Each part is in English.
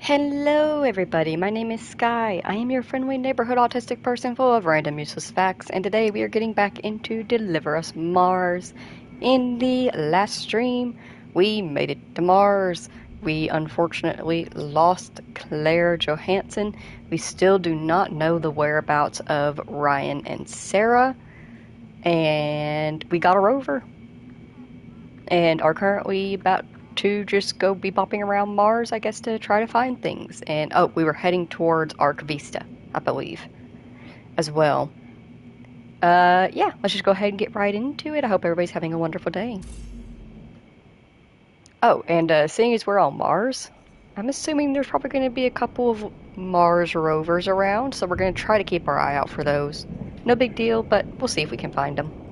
Hello, everybody. My name is Sky. I am your friendly neighborhood autistic person full of random useless facts, and today we are getting back into Deliver Us Mars. In the last stream, we made it to Mars. We unfortunately lost Claire Johanson. We still do not know the whereabouts of Ryan and Sarah, and we got a rover, and are currently about to just go be bopping around Mars, I guess, to try to find things. And oh, we were heading towards Ark Vista, I believe, as well. Yeah, let's just go ahead and get right into it. I hope everybody's having a wonderful day. Oh, and seeing as we're on Mars, I'm assuming there's probably going to be a couple of Mars rovers around, so we're going to try to keep our eye out for those. No big deal, but we'll see if we can find them.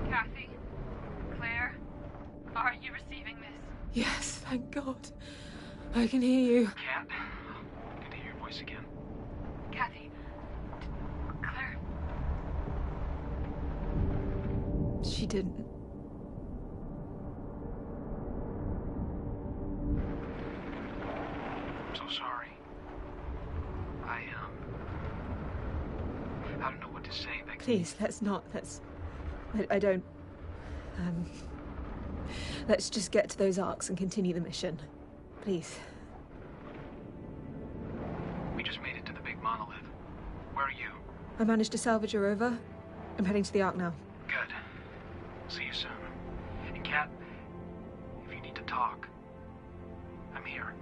Kathy? Claire? Are you receiving this? Yes, thank God. I can hear you. Cat, good to hear your voice again. Kathy? Claire? She didn't. I'm so sorry. I don't know what to say. Please, let's not. I don't. Let's just get to those Arks and continue the mission. Please. We just made it to the big monolith. Where are you? I managed to salvage a rover. I'm heading to the Ark now. Good. See you soon. And Cat, if you need to talk, I'm here.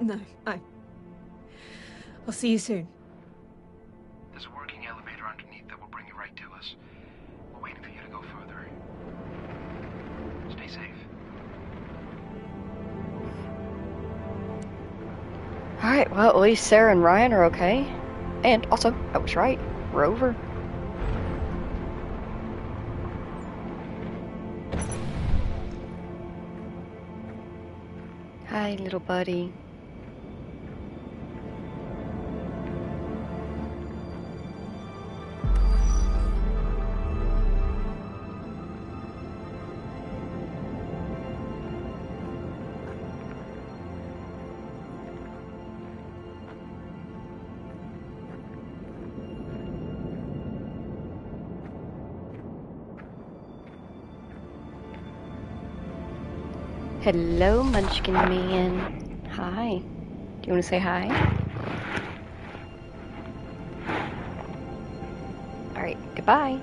No, I'll see you soon. There's a working elevator underneath that will bring you right to us. We're waiting for you to go further. Stay safe. Alright, well, at least Sarah and Ryan are okay. And also, I was right, rover. Hi, little buddy. Hello, Munchkin Man. Hi. Do you want to say hi? Alright, goodbye.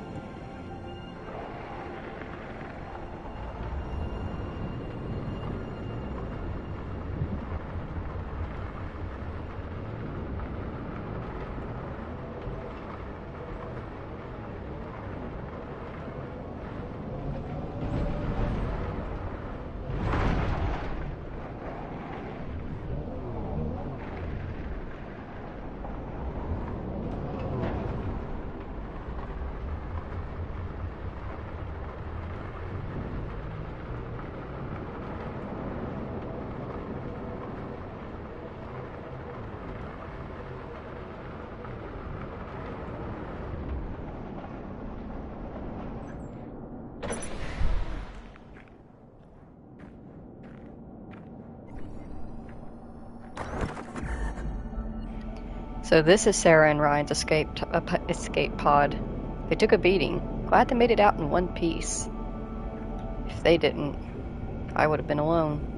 So this is Sarah and Ryan's escape pod. They took a beating. Glad they made it out in one piece. If they didn't, I would have been alone.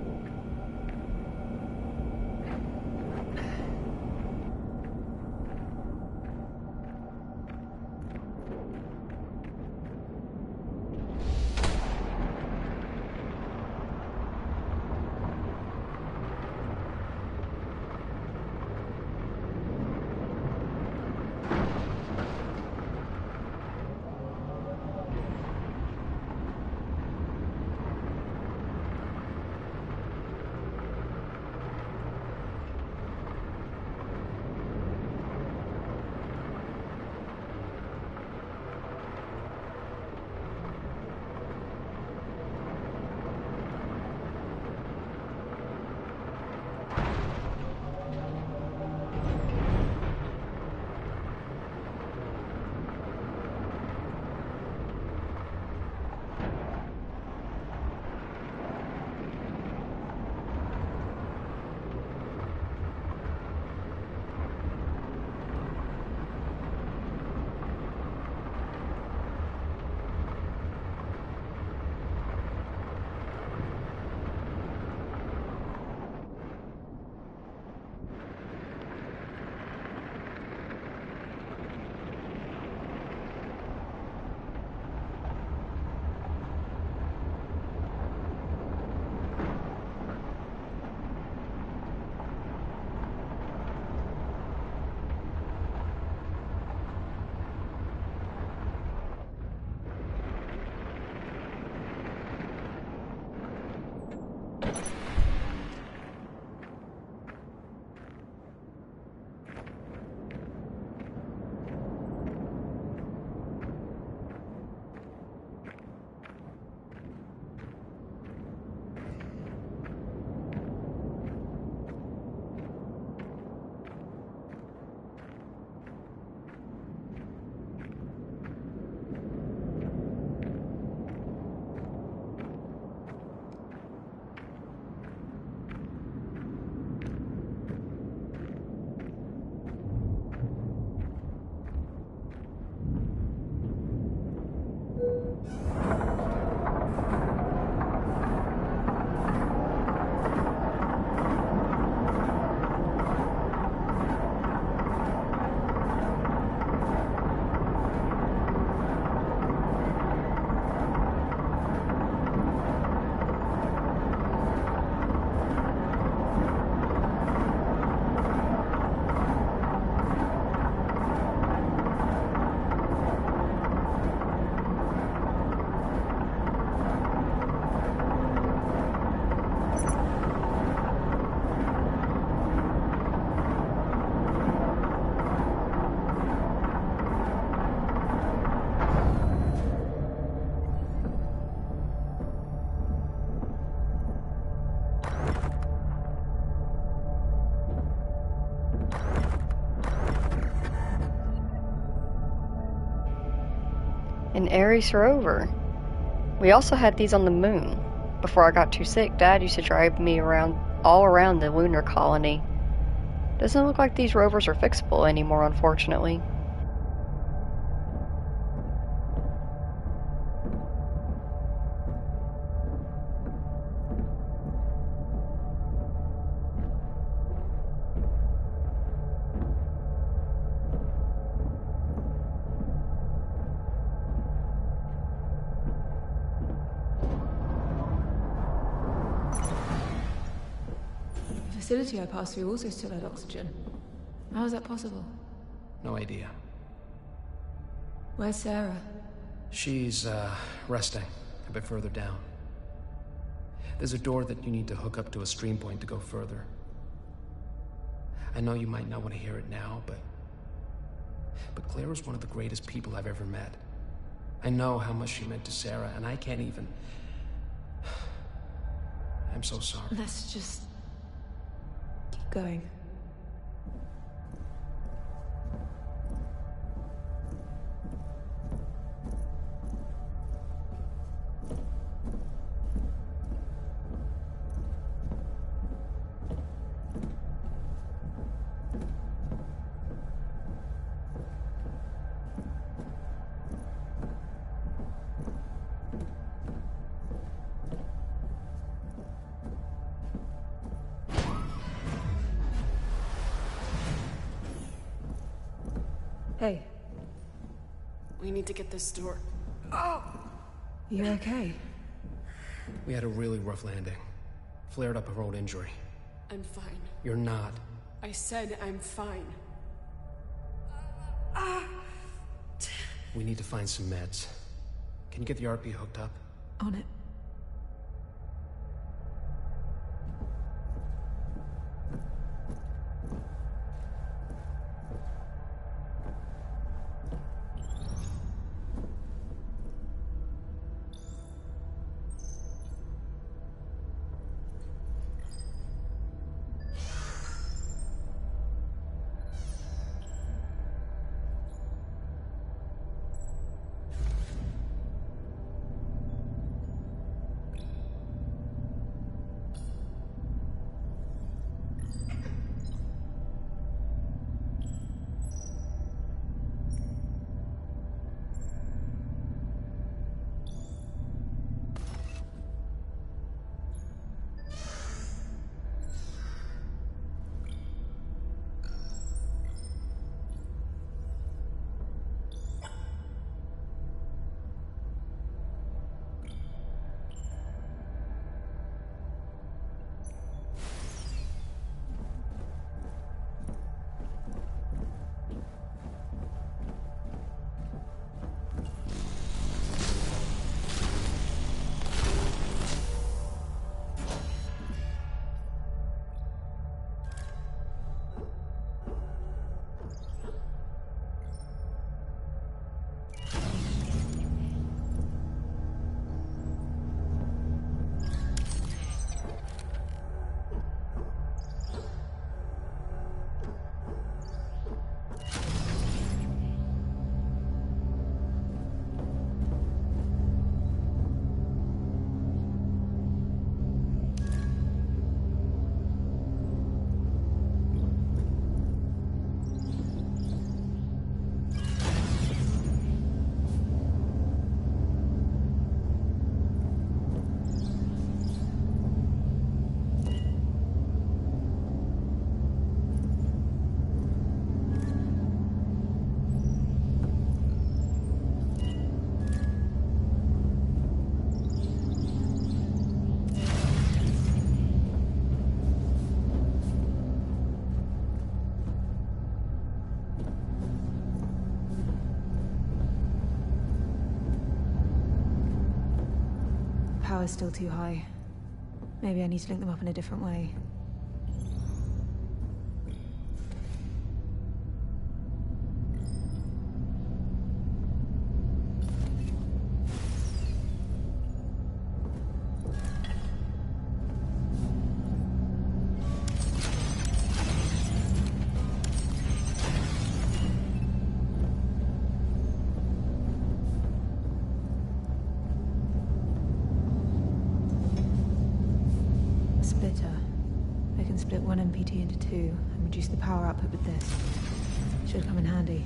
Ares rover. We also had these on the moon. Before I got too sick, Dad used to drive me all around the lunar colony. Doesn't look like these rovers are fixable anymore, unfortunately. The facility I passed through also still had oxygen. How is that possible? No idea. Where's Sarah? She's, resting a bit further down. There's a door that you need to hook up to a stream point to go further. I know you might not want to hear it now, but Claire was one of the greatest people I've ever met. I know how much she meant to Sarah, and I can't even... I'm so sorry. Let's just... keep going. Hey. We need to get this door. You okay? We had a really rough landing. Flared up a road injury. I'm fine. You're not. I said I'm fine. We need to find some meds. Can you get the RP hooked up? On it. Power's still too high. Maybe I need to link them up in a different way. splitter. I can split one MPT into two and reduce the power output with this. Should come in handy.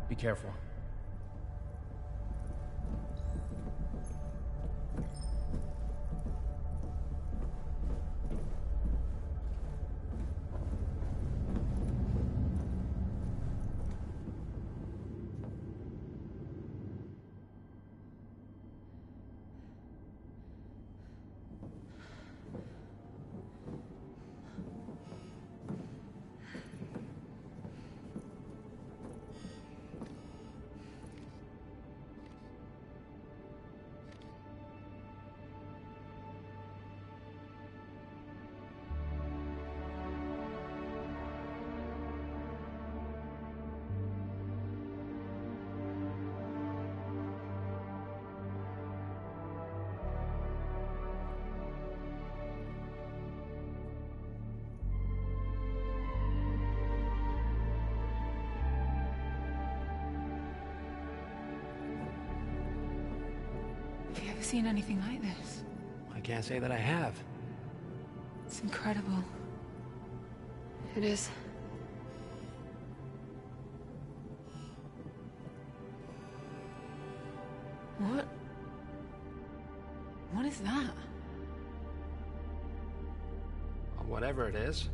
Be careful. Have you ever seen anything like this? I can't say that I have. It's incredible. It is. What? What is that? Well, whatever it is,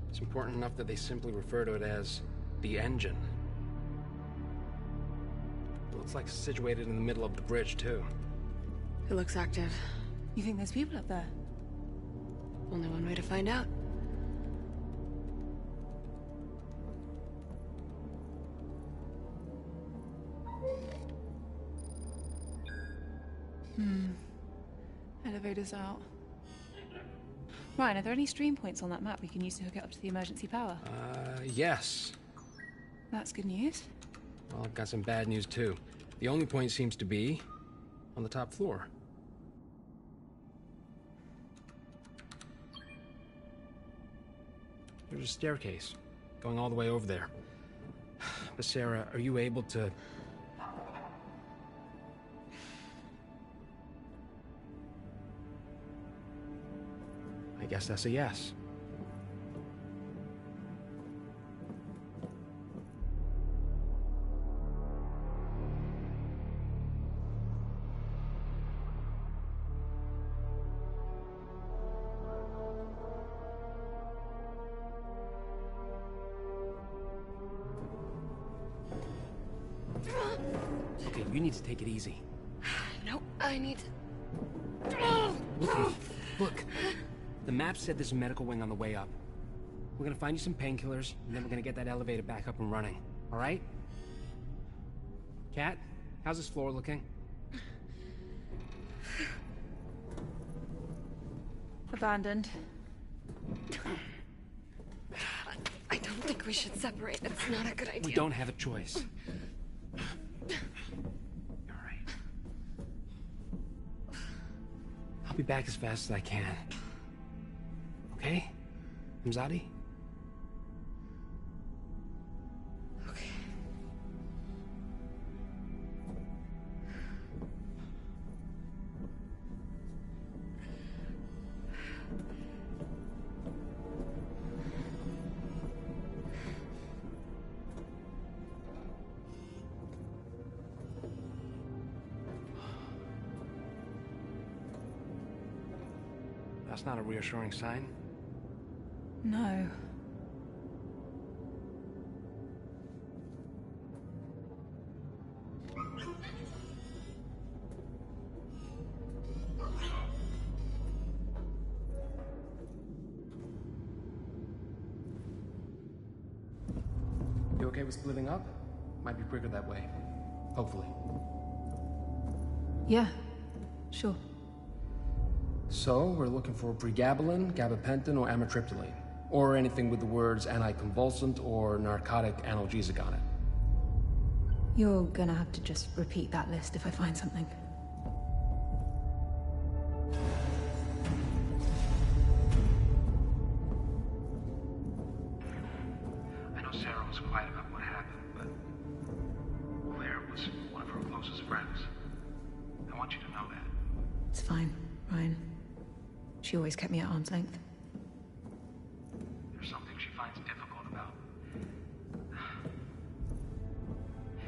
it's important enough that they simply refer to it as the engine. It looks like it's situated in the middle of the bridge, too. It looks active. You think there's people up there? Only one way to find out. Elevator's out. Ryan, are there any stream points on that map we can use to hook it up to the emergency power? Yes. That's good news. Well, I've got some bad news, too. The only point seems to be on the top floor. There's a staircase going all the way over there. But Sarah, are you able to... I guess that's a yes. Okay, you need to take it easy. No, I need to... Look. The map said there's a medical wing on the way up. We're gonna find you some painkillers, and then we're gonna get that elevator back up and running. All right? Kat, how's this floor looking? Abandoned. I don't think we should separate. It's not a good idea. We don't have a choice. All right. I'll be back as fast as I can. Okay? Mzadi? Okay. That's not a reassuring sign. No. You okay with splitting up? Might be quicker that way. Hopefully. Yeah, sure. So, we're looking for pregabalin, gabapentin, or amitriptyline. Or anything with the words anticonvulsant or narcotic analgesic on it. You're gonna have to just repeat that list if I find something. I know Sarah was quiet about what happened, but Claire was one of her closest friends. I want you to know that. It's fine, Ryan. She always kept me at arm's length. There's something she finds difficult about.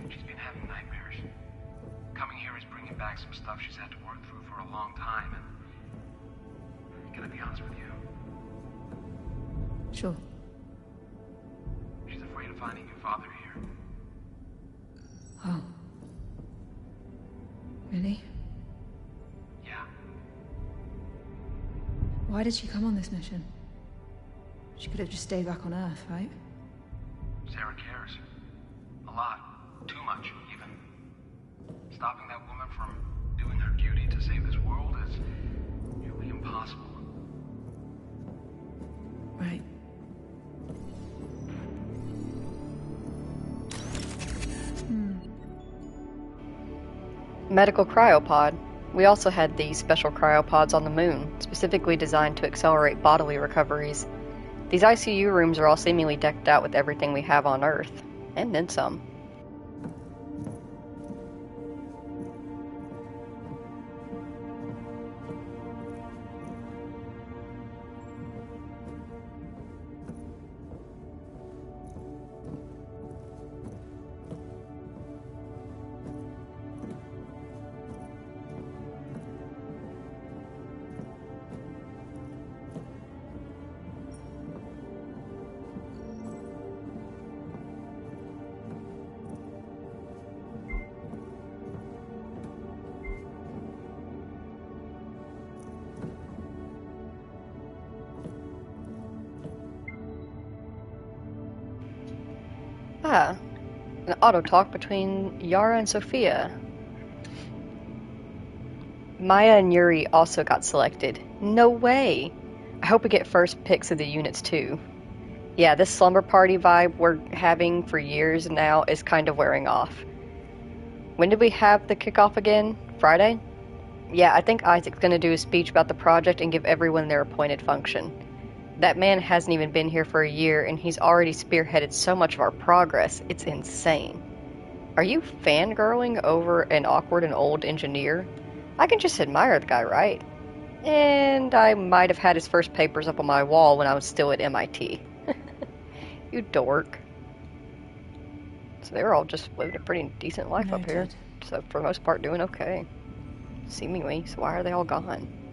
She's been having nightmares. Coming here is bringing back some stuff she's had to work through for a long time, and I gotta be honest with you. Sure. She's afraid of finding your father here. Oh. Really? Yeah. Why did she come on this mission? She could have just stayed back on Earth, right? Sarah cares. A lot. Too much, even. Stopping that woman from doing her duty to save this world is nearly impossible. Right. Medical cryopod. We also had these special cryopods on the moon, specifically designed to accelerate bodily recoveries. These ICU rooms are all seemingly decked out with everything we have on Earth, and then some. Ah, an auto talk between Yara and Sophia. Maya and Yuri also got selected. No way! I hope we get first picks of the units too. Yeah, this slumber party vibe we're having for years now is kind of wearing off. When did we have the kickoff again? Friday? Yeah, I think Isaac's gonna do a speech about the project and give everyone their appointed function. That man hasn't even been here for a year, and he's already spearheaded so much of our progress. It's insane. Are you fangirling over an awkward and old engineer? I can just admire the guy, right? And I might have had his first papers up on my wall when I was still at MIT. You dork. So they were all just living a pretty decent life up here. Noted. So for the most part doing okay. Seemingly. So why are they all gone?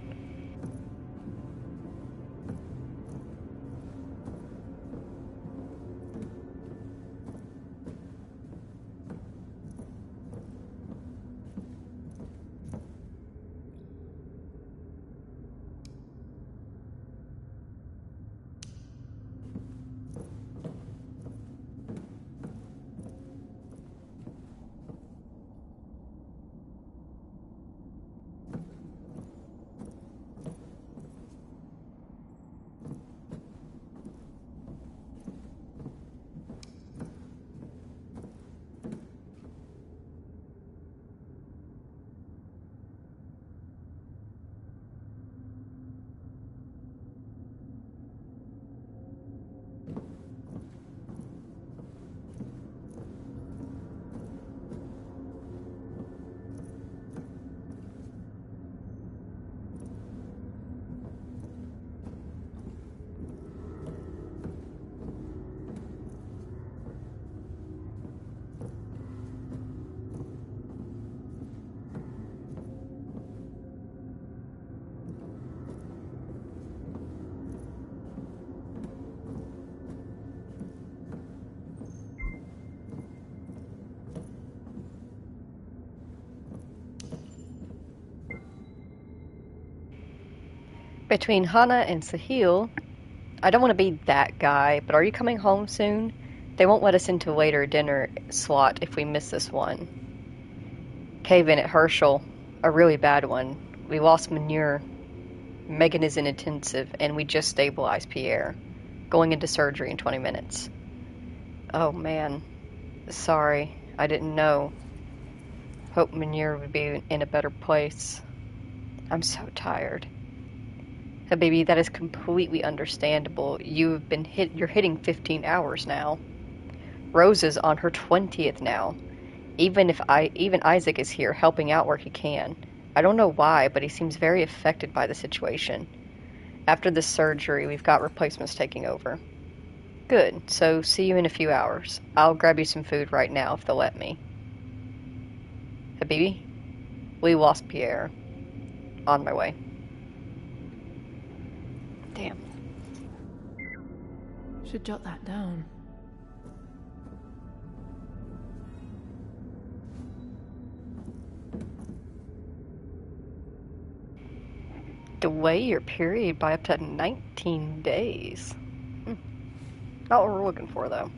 Between Hana and Sahil, I don't want to be that guy, but are you coming home soon? They won't let us into a later dinner slot if we miss this one. Cave-in at Herschel, a really bad one. We lost Manure. Megan is in intensive, and we just stabilized Pierre. Going into surgery in 20 minutes. Oh man. Sorry, I didn't know. Hope Manure would be in a better place. I'm so tired. Baby, that is completely understandable. You're hitting 15 hours now. Rose is on her 20th now. Even Isaac is here helping out where he can. I don't know why, but he seems very affected by the situation. After this surgery, we've got replacements taking over. Good, so see you in a few hours. I'll grab you some food right now if they'll let me. Habibi, we lost Pierre. On my way. Damn. Should jot that down. Delay your period by up to 19 days. Not what we're looking for, though.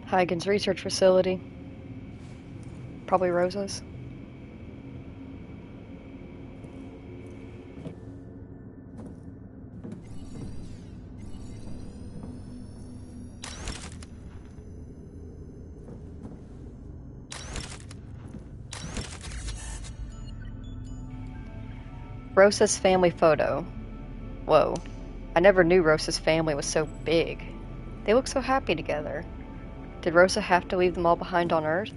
Huygens Research Facility. Probably Rosa's. Rosa's family photo. Whoa. I never knew Rosa's family was so big. They look so happy together. Did Rosa have to leave them all behind on Earth?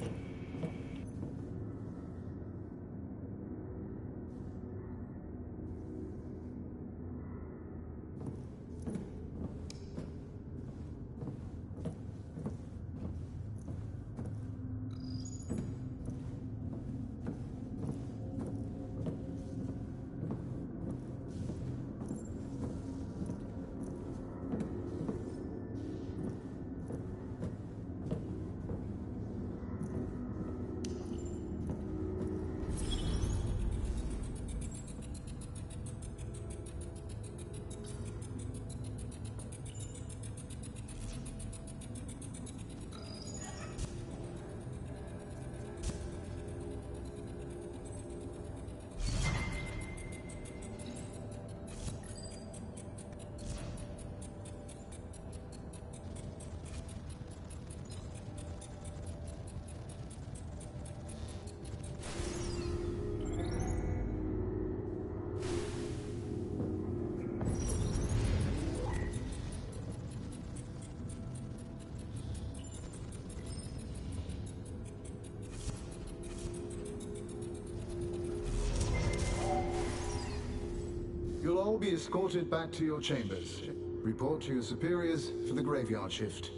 You'll all be escorted back to your chambers. Report to your superiors for the graveyard shift.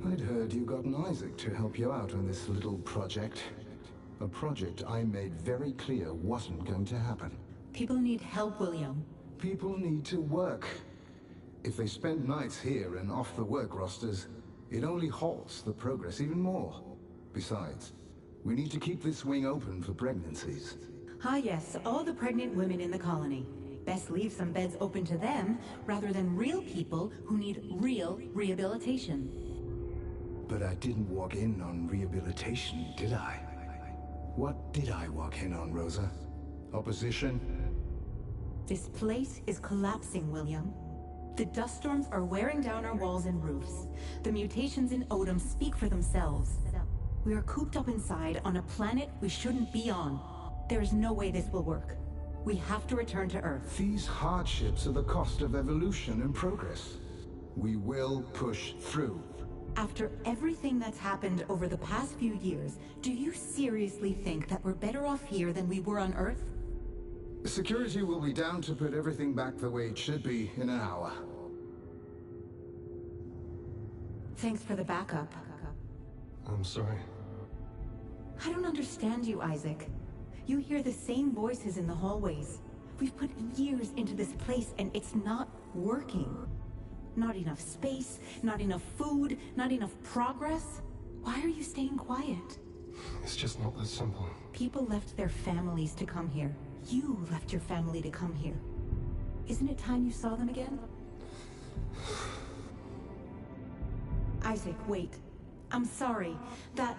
I'd heard you got an Isaac to help you out on this little project. A project I made very clear wasn't going to happen. People need help, William. People need to work. If they spend nights here and off the work rosters, it only halts the progress even more. Besides, we need to keep this wing open for pregnancies. Ah yes, all the pregnant women in the colony. Best leave some beds open to them, rather than real people who need real rehabilitation. But I didn't walk in on rehabilitation, did I? What did I walk in on, Rosa? Opposition? This place is collapsing, William. The dust storms are wearing down our walls and roofs. The mutations in Odom speak for themselves. We are cooped up inside on a planet we shouldn't be on. There is no way this will work. We have to return to Earth. These hardships are the cost of evolution and progress. We will push through. After everything that's happened over the past few years, do you seriously think that we're better off here than we were on Earth? Security will be down to put everything back the way it should be in an hour. Thanks for the backup. I'm sorry. I don't understand you, Isaac. You hear the same voices in the hallways. We've put years into this place and it's not working. Not enough space, not enough food, not enough progress. Why are you staying quiet? It's just not that simple. People left their families to come here. You left your family to come here. Isn't it time you saw them again? Isaac, wait. I'm sorry. That...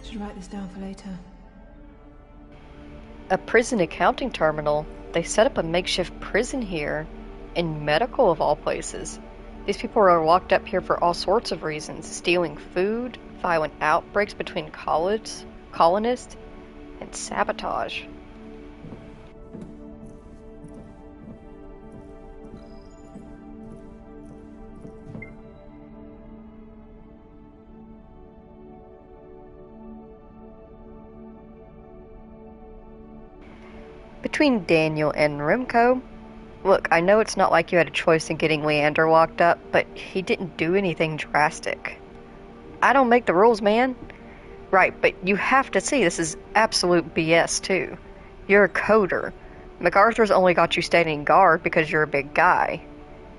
Should write this down for later. A prison accounting terminal? They set up a makeshift prison here. In medical, of all places. These people are locked up here for all sorts of reasons. Stealing food, violent outbreaks between colonists, and sabotage. Between Daniel and Remco, look, I know it's not like you had a choice in getting Leander locked up, but he didn't do anything drastic. I don't make the rules, man. Right, but you have to see this is absolute BS, too. You're a coder. MacArthur's only got you standing guard because you're a big guy.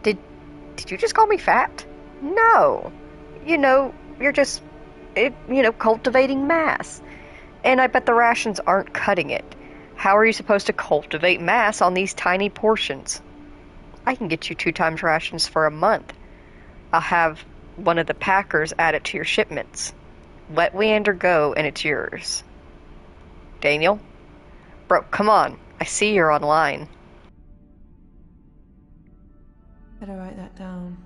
Did you just call me fat? No. You're just, cultivating mass. And I bet the rations aren't cutting it. How are you supposed to cultivate mass on these tiny portions? I can get you 2 times rations for a month. I'll have one of the packers add it to your shipments. Let Leander go and it's yours. Daniel? Bro, come on. I see you're online. Better write that down.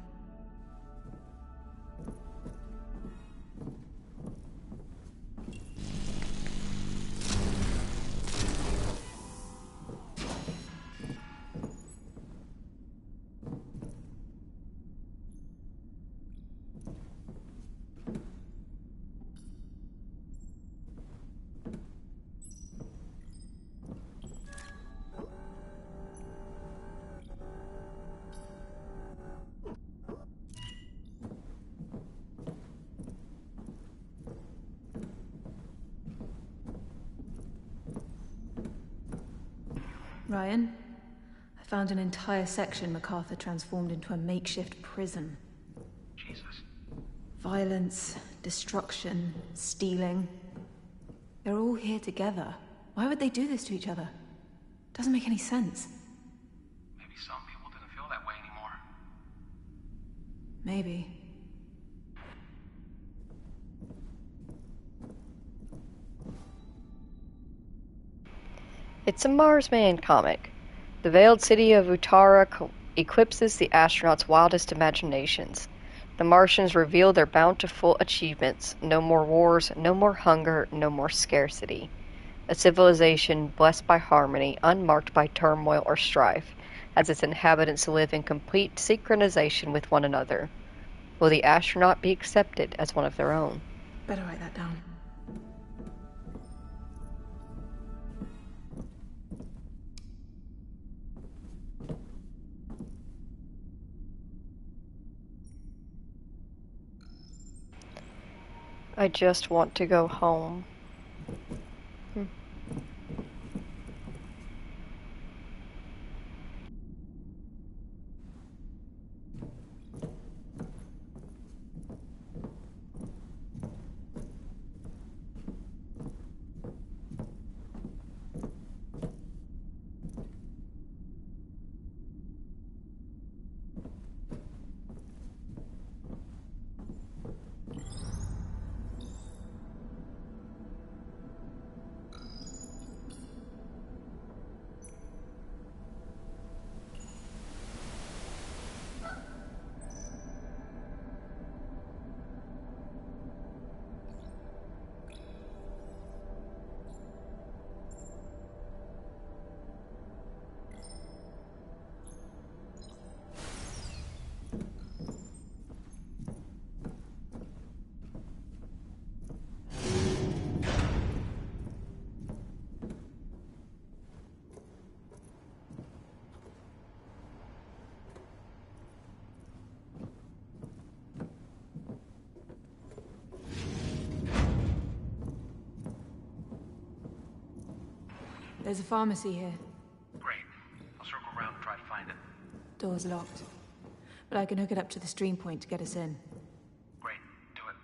Ryan, I found an entire section MacArthur transformed into a makeshift prison. Jesus. Violence, destruction, stealing. They're all here together. Why would they do this to each other? Doesn't make any sense. Maybe some people didn't feel that way anymore. Maybe. It's a Marsman comic. The veiled city of Utara eclipses the astronauts' wildest imaginations. The Martians reveal their bountiful achievements. No more wars, no more hunger, no more scarcity. A civilization blessed by harmony, unmarked by turmoil or strife, as its inhabitants live in complete synchronization with one another. Will the astronaut be accepted as one of their own? Better write that down. I just want to go home. There's a pharmacy here. Great. I'll circle around and try to find it. Door's locked. But I can hook it up to the stream point to get us in. Great. Do it.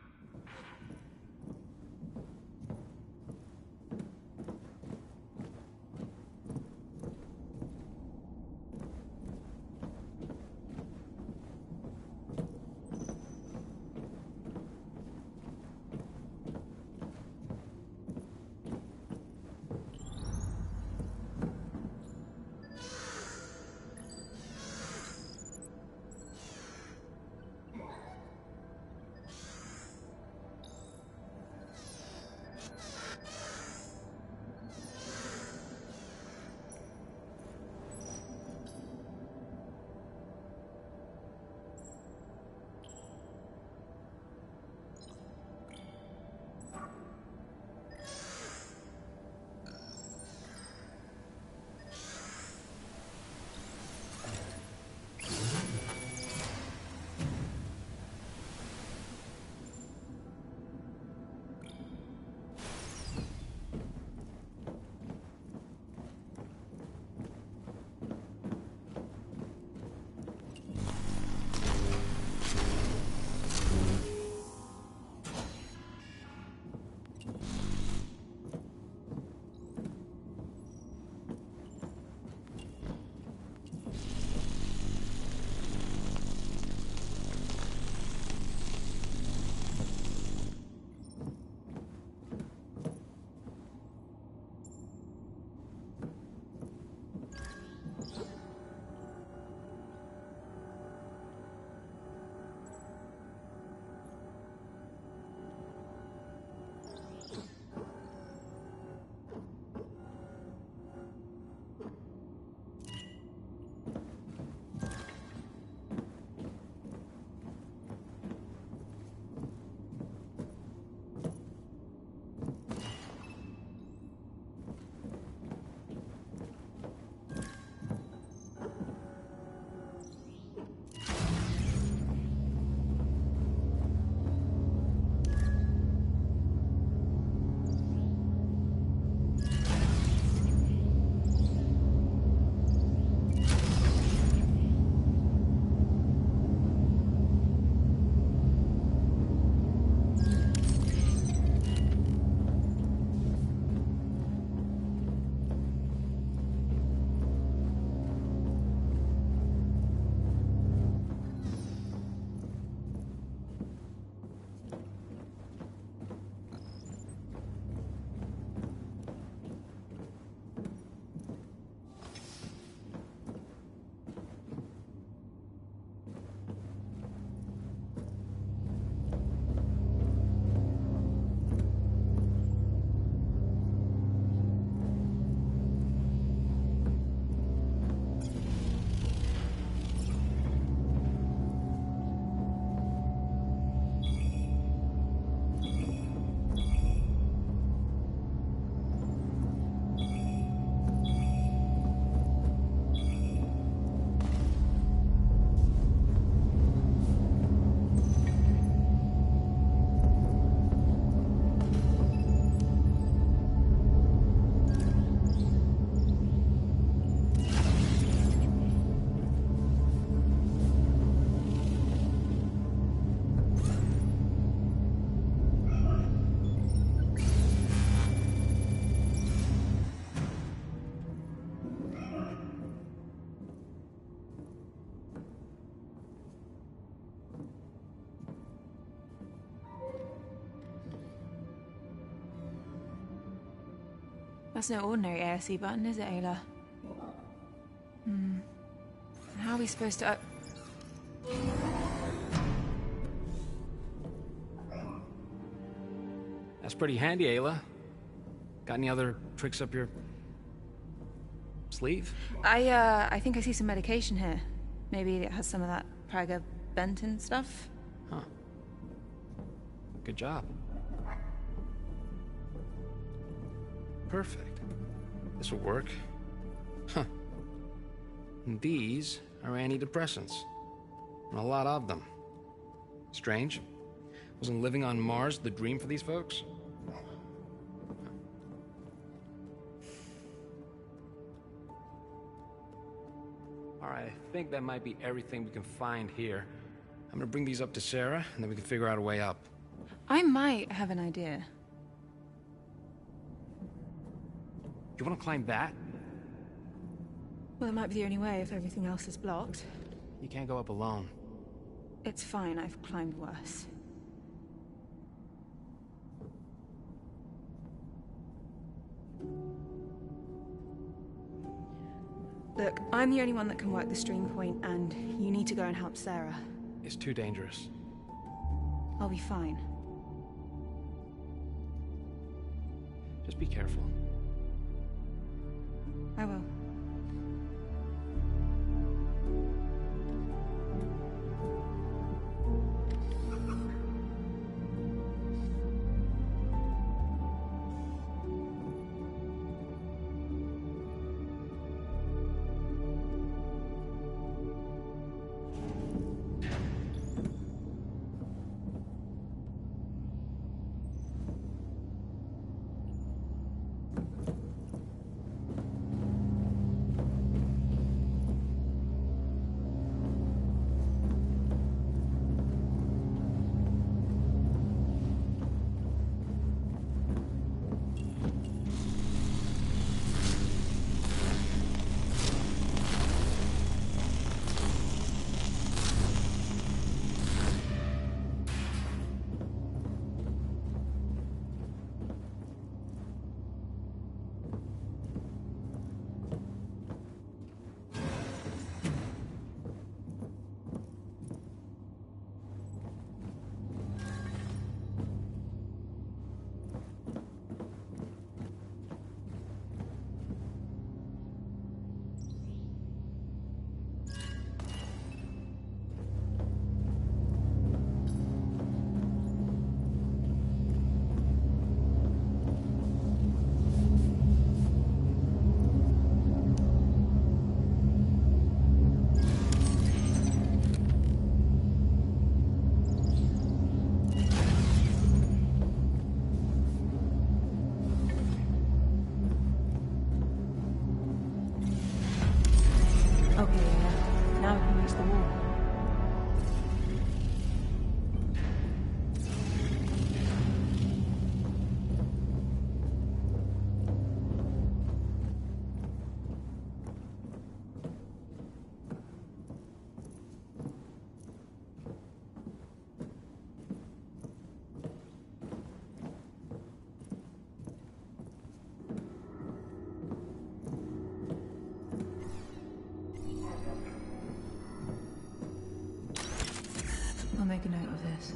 That's no ordinary ASC button, is it, Ayla? How are we supposed to... That's pretty handy, Ayla. Got any other tricks up your sleeve? I think I see some medication here. Maybe it has some of that Praga-Benton stuff? Huh. Good job. Perfect. This will work. Huh. And these are antidepressants. And a lot of them. Strange. Wasn't living on Mars the dream for these folks? Alright, I think that might be everything we can find here. I'm gonna bring these up to Sarah, and then we can figure out a way up. I might have an idea. You wanna climb that? Well, it might be the only way if everything else is blocked. You can't go up alone. It's fine, I've climbed worse. Look, I'm the only one that can work the stream point, and you need to go and help Sarah. It's too dangerous. I'll be fine. Just be careful. I will. I'll make a note of this.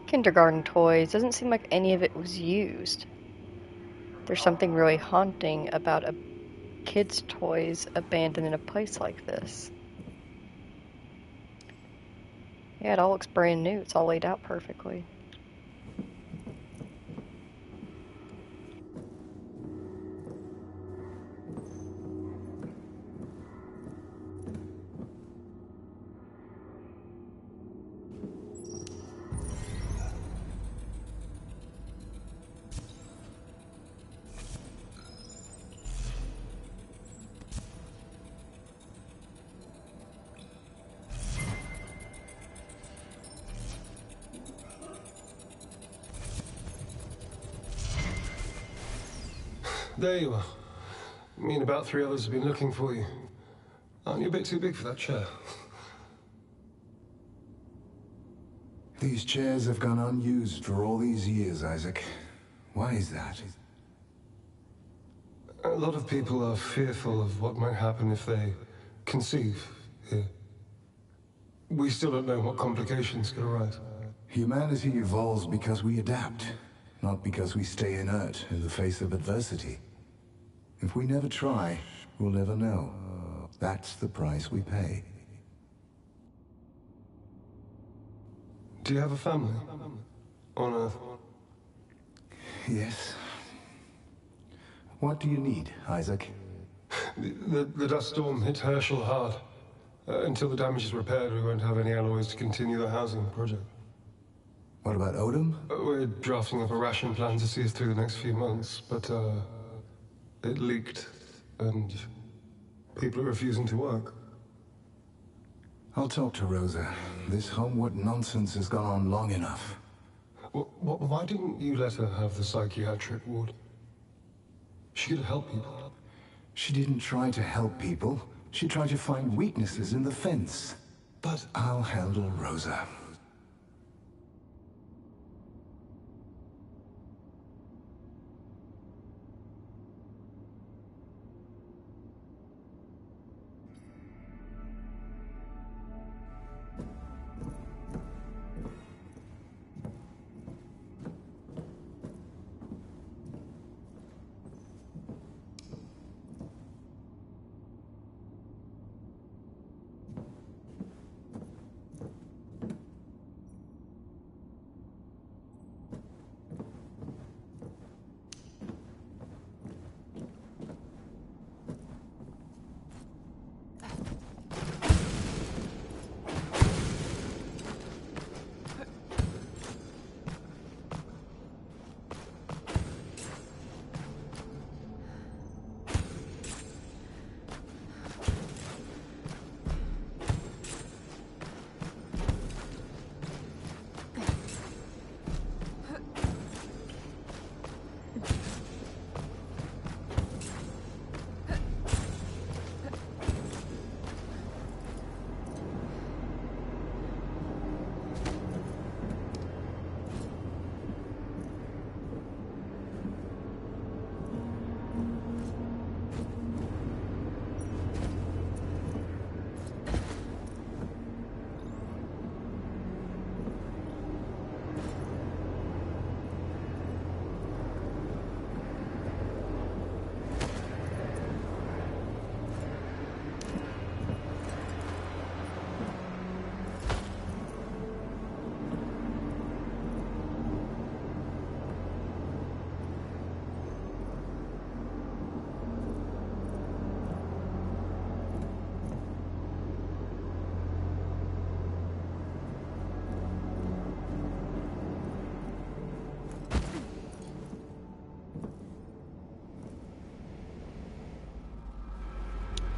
Kindergarten toys. Doesn't seem like any of it was used. There's something really haunting about a kid's toys abandoned in a place like this. Yeah, it all looks brand new. It's all laid out perfectly. There you are. Me and about 3 others have been looking for you. Aren't you a bit too big for that chair? These chairs have gone unused for all these years, Isaac. Why is that? A lot of people are fearful of what might happen if they conceive here. We still don't know what complications could arise. Humanity evolves because we adapt, not because we stay inert in the face of adversity. If we never try, we'll never know. That's the price we pay. Do you have a family? On Earth? Yes. What do you need, Isaac? The dust storm hit Herschel hard. Until the damage is repaired, we won't have any alloys to continue the housing project. What about Odom? We're drafting up a ration plan to see us through the next few months, but it leaked, and people are refusing to work. I'll talk to Rosa. This homework nonsense has gone on long enough. Why didn't you let her have the psychiatric ward? She could help people. She didn't try to help people. She tried to find weaknesses in the fence. But I'll handle Rosa.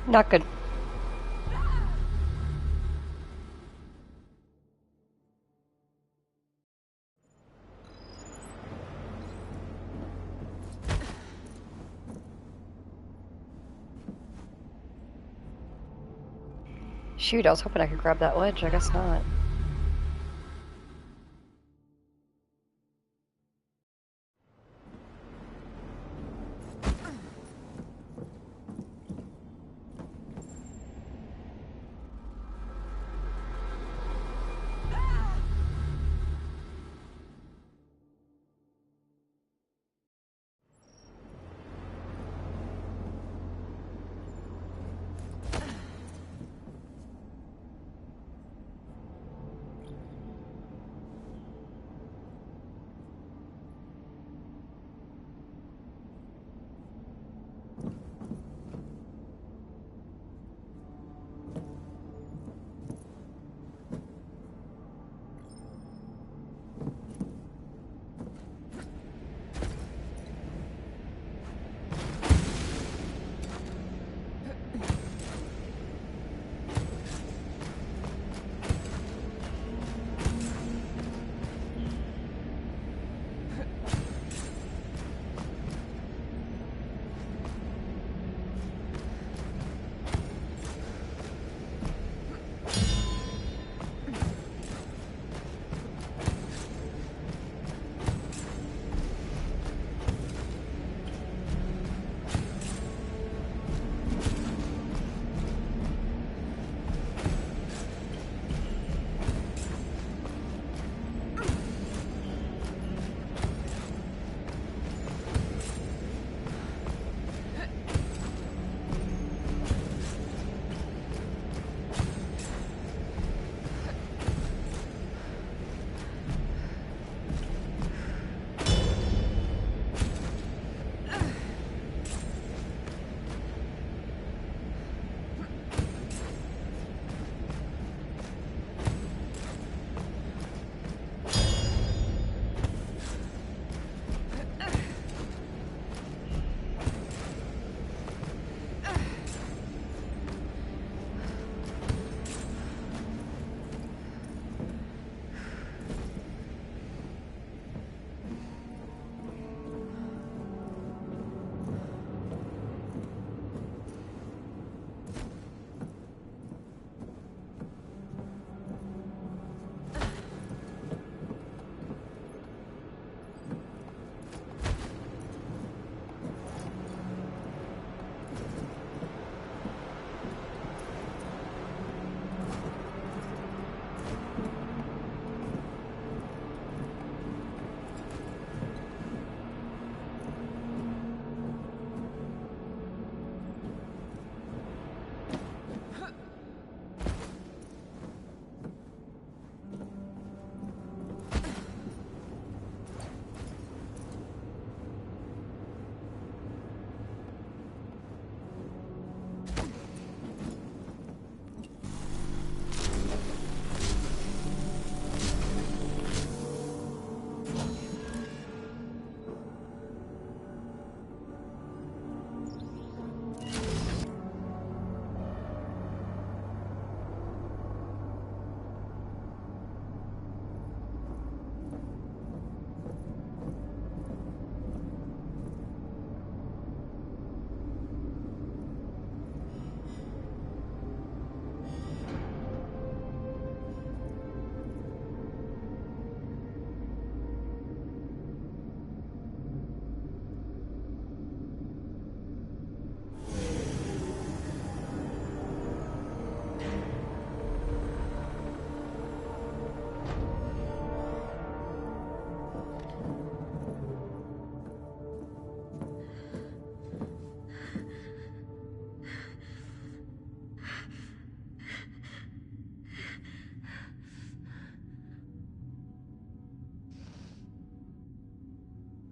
Not good. Shoot, I was hoping I could grab that ledge. I guess not.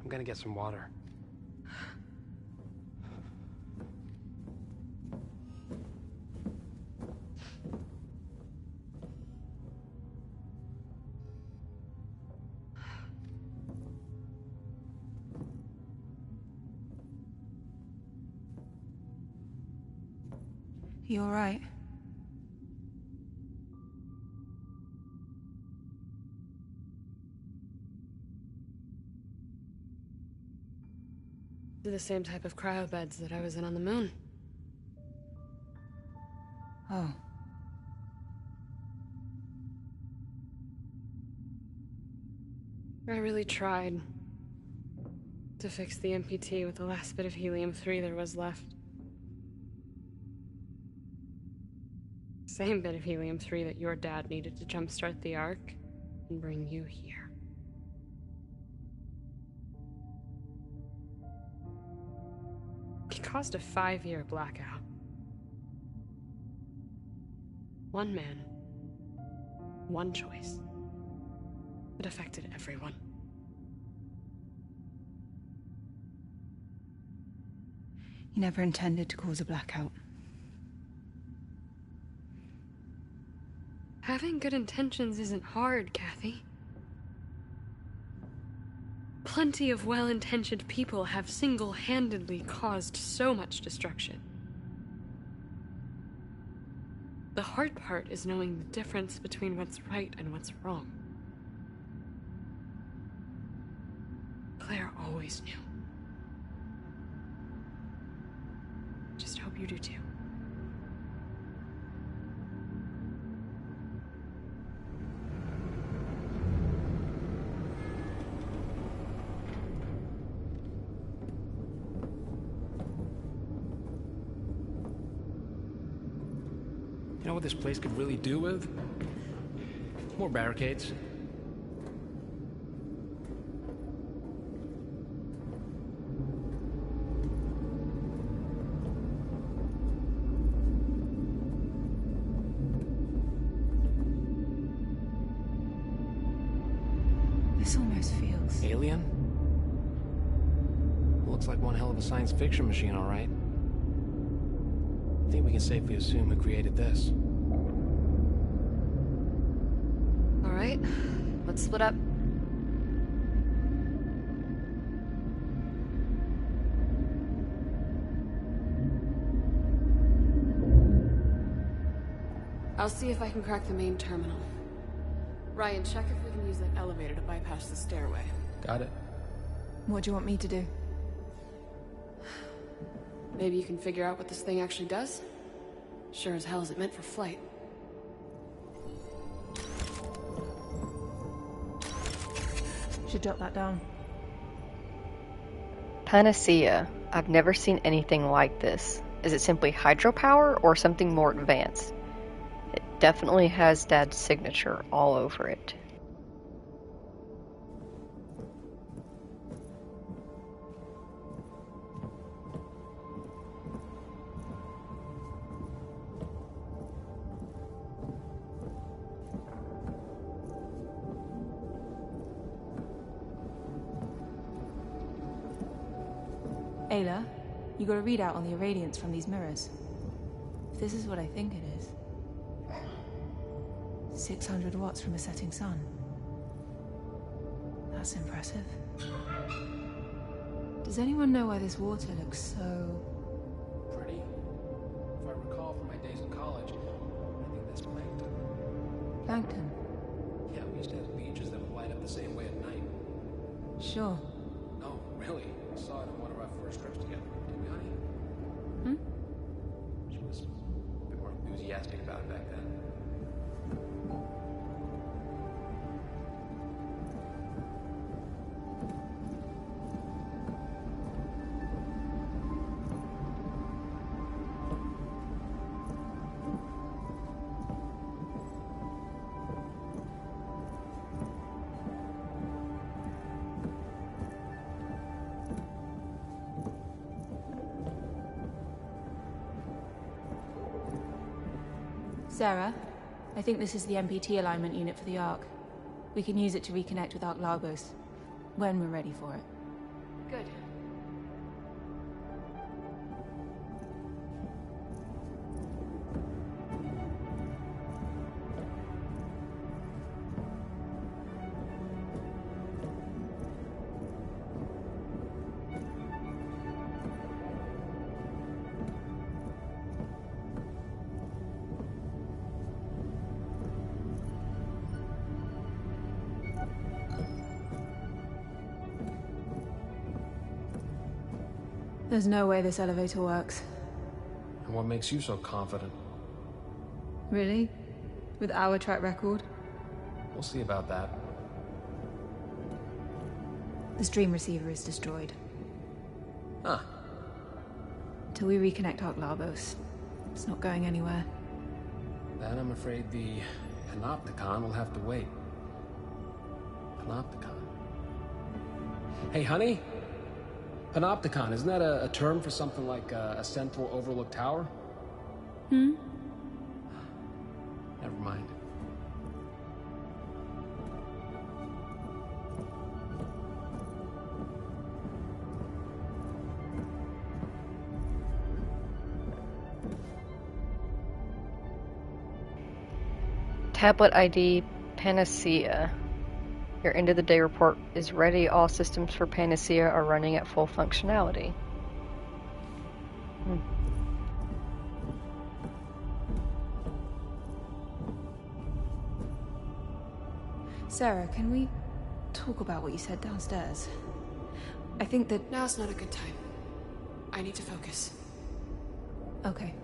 I'm gonna get some water. You all right? They're the same type of cryo beds that I was in on the moon. Oh. I really tried to fix the MPT with the last bit of helium-3 there was left. Same bit of helium-3 that your dad needed to jumpstart the Ark and bring you here. It caused a 5-year blackout. One man, one choice. It affected everyone. You never intended to cause a blackout. Having good intentions isn't hard, Kathy. Plenty of well-intentioned people have single-handedly caused so much destruction. The hard part is knowing the difference between what's right and what's wrong. Claire always knew. Just hope you do too. You know what this place could really do with? More barricades. This almost feels... Alien? Looks like one hell of a science fiction machine, all right. I think we can safely assume who created this. All right, let's split up. I'll see if I can crack the main terminal. Ryan, check if we can use that elevator to bypass the stairway. Got it. What do you want me to do? Maybe you can figure out what this thing actually does? Sure as hell is it meant for flight. Should jot that down. Panacea. I've never seen anything like this. Is it simply hydropower or something more advanced? It definitely has Dad's signature all over it. Ayla, you got a readout on the irradiance from these mirrors. If this is what I think it is... 600 watts from a setting sun. That's impressive. Does anyone know why this water looks so... Pretty. If I recall from my days in college, I think that's plankton. Plankton? Yeah, we used to have beaches that would light up the same way at night. Sure. No, really. I saw it on one of our first trips together. Did we, honey? Hmm? She was a bit more enthusiastic about it back then. Sarah, I think this is the MPT alignment unit for the Ark. We can use it to reconnect with Ark Lagos when we're ready for it. Good. There's no way this elevator works. And what makes you so confident? Really? With our track record? We'll see about that. The stream receiver is destroyed. Huh. Till we reconnect Ark, it's not going anywhere. Then I'm afraid the Panopticon will have to wait. Panopticon. Hey, honey? Panopticon, isn't that a term for something like a central overlook tower? Hmm? Never mind. Tablet ID Panacea. Your end of the day report is ready. All systems for Panacea are running at full functionality. Sarah, can we talk about what you said downstairs? I think that... Now's not a good time. I need to focus. Okay.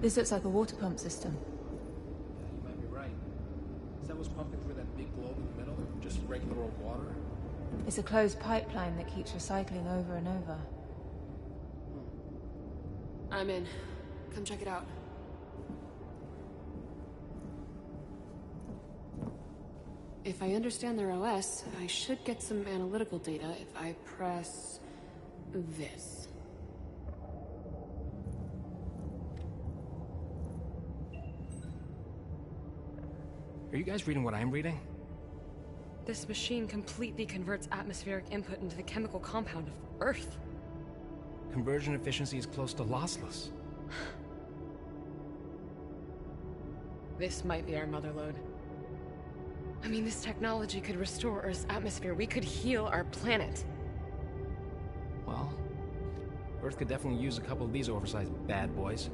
This looks like a water pump system. Yeah, you might be right. Is that what's pumping through that big globe in the middle? Just regular old water? It's a closed pipeline that keeps recycling over and over. I'm in. Come check it out. If I understand their OS, I should get some analytical data if I press this. Are you guys reading what I'm reading? This machine completely converts atmospheric input into the chemical compound of Earth. Conversion efficiency is close to lossless. This might be our motherlode. I mean, this technology could restore Earth's atmosphere. We could heal our planet. Well, Earth could definitely use a couple of these oversized bad boys.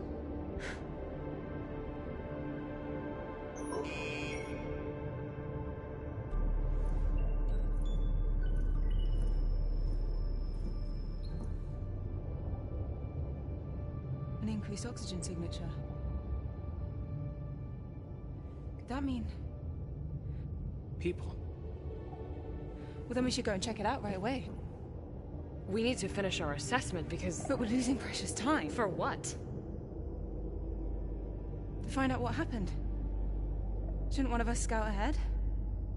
An increased oxygen signature. Could that mean... People. Well, then we should go and check it out right away. We need to finish our assessment because... But we're losing precious time. For what? To find out what happened. Shouldn't one of us scout ahead?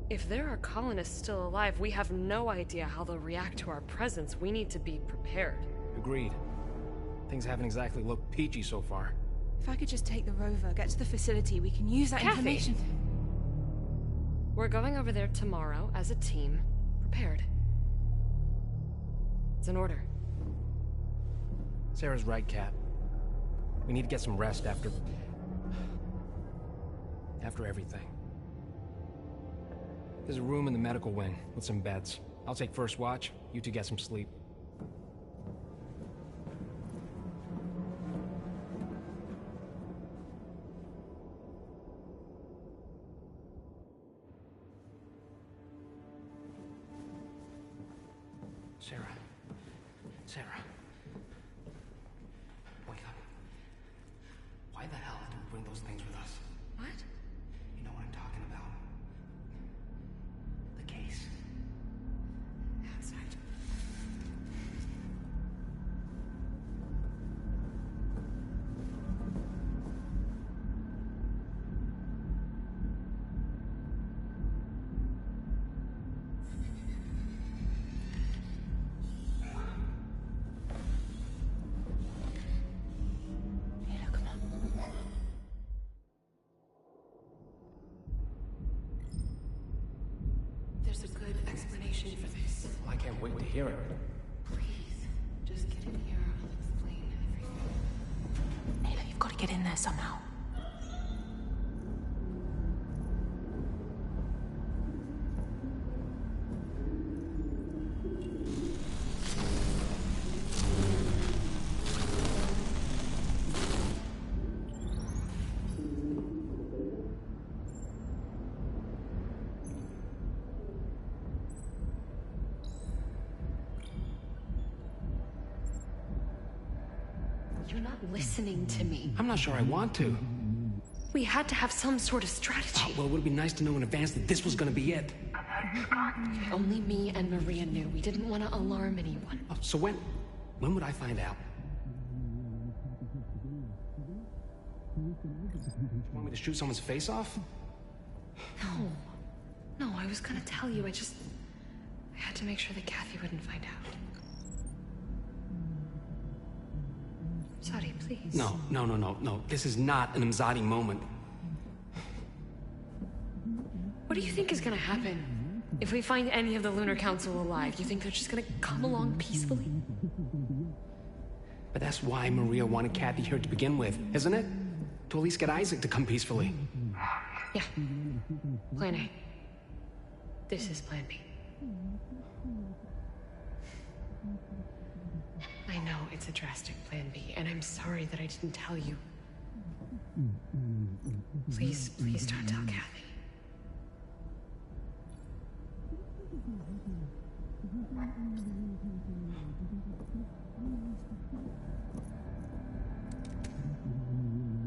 If there are colonists still alive, we have no idea how they'll react to our presence. We need to be prepared. Agreed. Things haven't exactly looked peachy so far. If I could just take the rover, get to the facility, we can use that Kathy! information. We're going over there tomorrow as a team, prepared. It's an order. Sarah's right, Kat. We need to get some rest after everything. There's a room in the medical wing with some beds. I'll take first watch. You two get some sleep. Sarah. Wake up. Why the hell did we bring those things with us? What? You know what I'm talking about. The case. Outside. hear it. Please, just get in here. I'll explain everything. Ava, you've got to get in there somehow. You're not listening to me. I'm not sure I want to. We had to have some sort of strategy. Well, it would be nice to know in advance that this was gonna be it. Only me and Maria knew. We didn't want to alarm anyone. Oh, so when would I find out? You want me to shoot someone's face off? No, I was gonna tell you. I had to make sure that Kathy wouldn't find out. Sorry, please. No. This is not an Imzadi moment. What do you think is gonna happen? If we find any of the Lunar Council alive, you think they're just gonna come along peacefully? But that's why Maria wanted Kathy here to begin with, isn't it? To at least get Isaac to come peacefully. Yeah. Plan A. This is Plan B. I know it's a drastic Plan B, and I'm sorry that I didn't tell you. Please don't tell Kathy.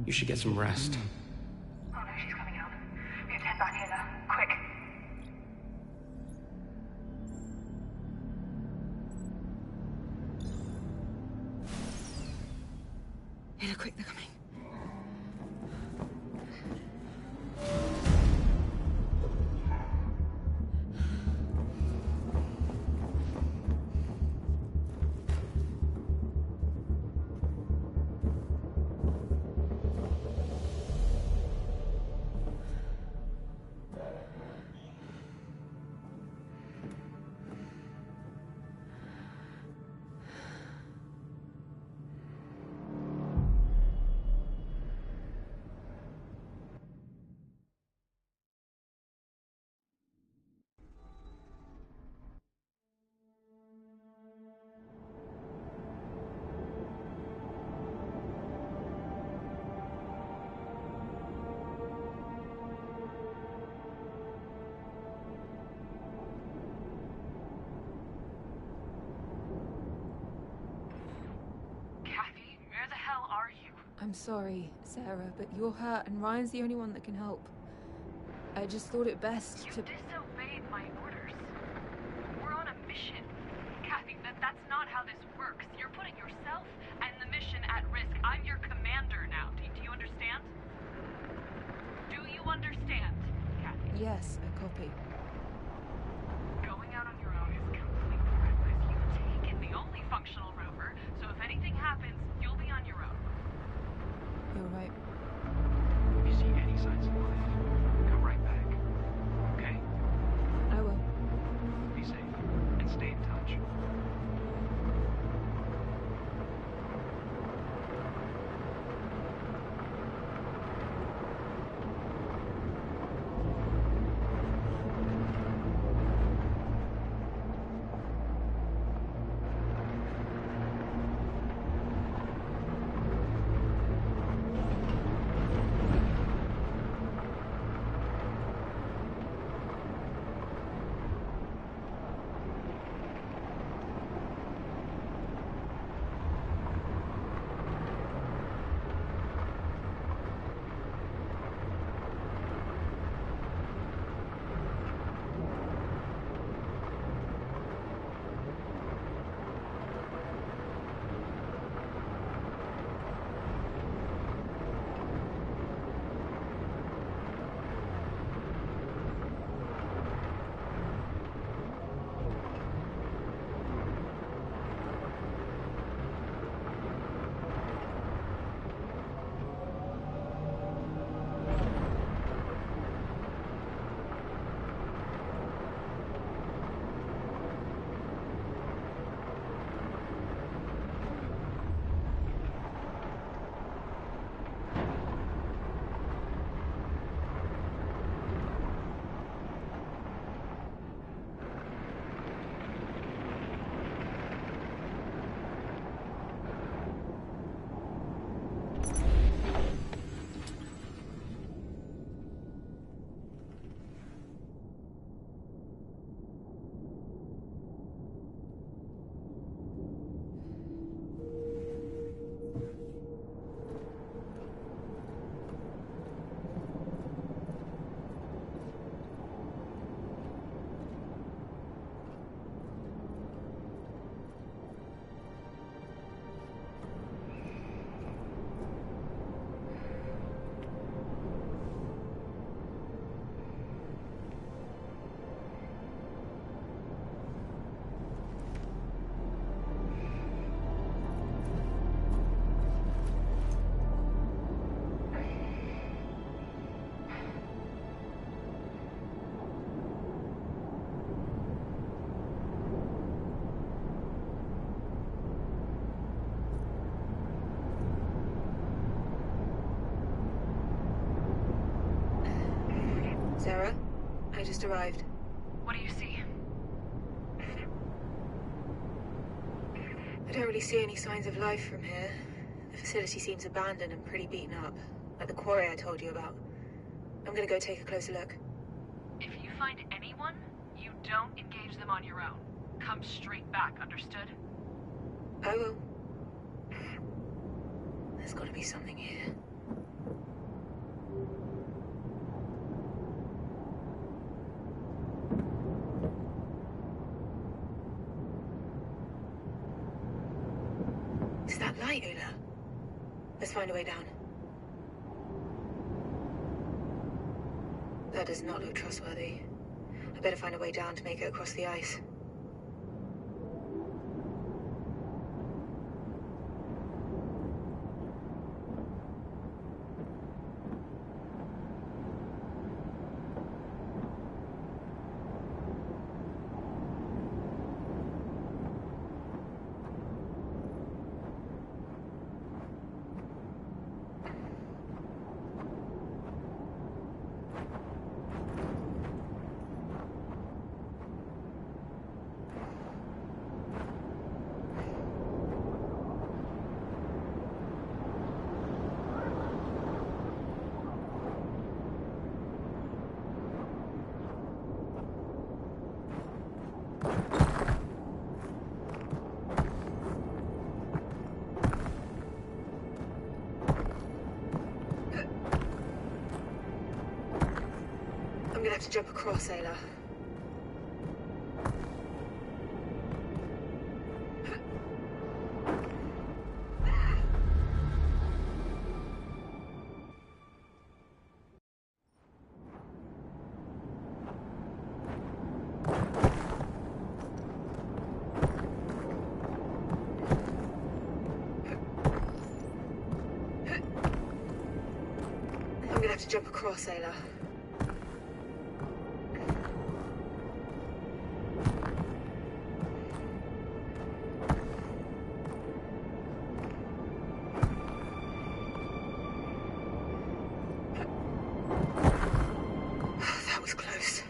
You should get some rest. Oh no, she's coming out. We have to head back in now. Quick. Ada, quick, they're coming. I'm sorry, Sarah, but you're hurt and Ryan's the only one that can help. I just thought it best to... You disobeyed my orders. We're on a mission. Kathy, that's not how this works. You're putting yourself and the mission at risk. I'm your commander now. Do you understand? Do you understand, Kathy? Yes, I copy. Going out on your own is completely reckless. You've taken the only functional rover, so if anything happens, you'll be on your own. You're right. If you see any signs of life, come right back. Okay? I will. Be safe and stay in touch. just arrived. What do you see? I don't really see any signs of life from here. The facility seems abandoned and pretty beaten up, like the quarry I told you about. I'm gonna go take a closer look. If you find anyone, you don't engage them on your own. Come straight back, understood? I will. There's gotta be something here. It's that light, Ula. Let's find a way down. That does not look trustworthy. I better find a way down to make it across the ice. I'm gonna have to jump across, Ayla. I'm gonna have to jump across, Ayla. That was close.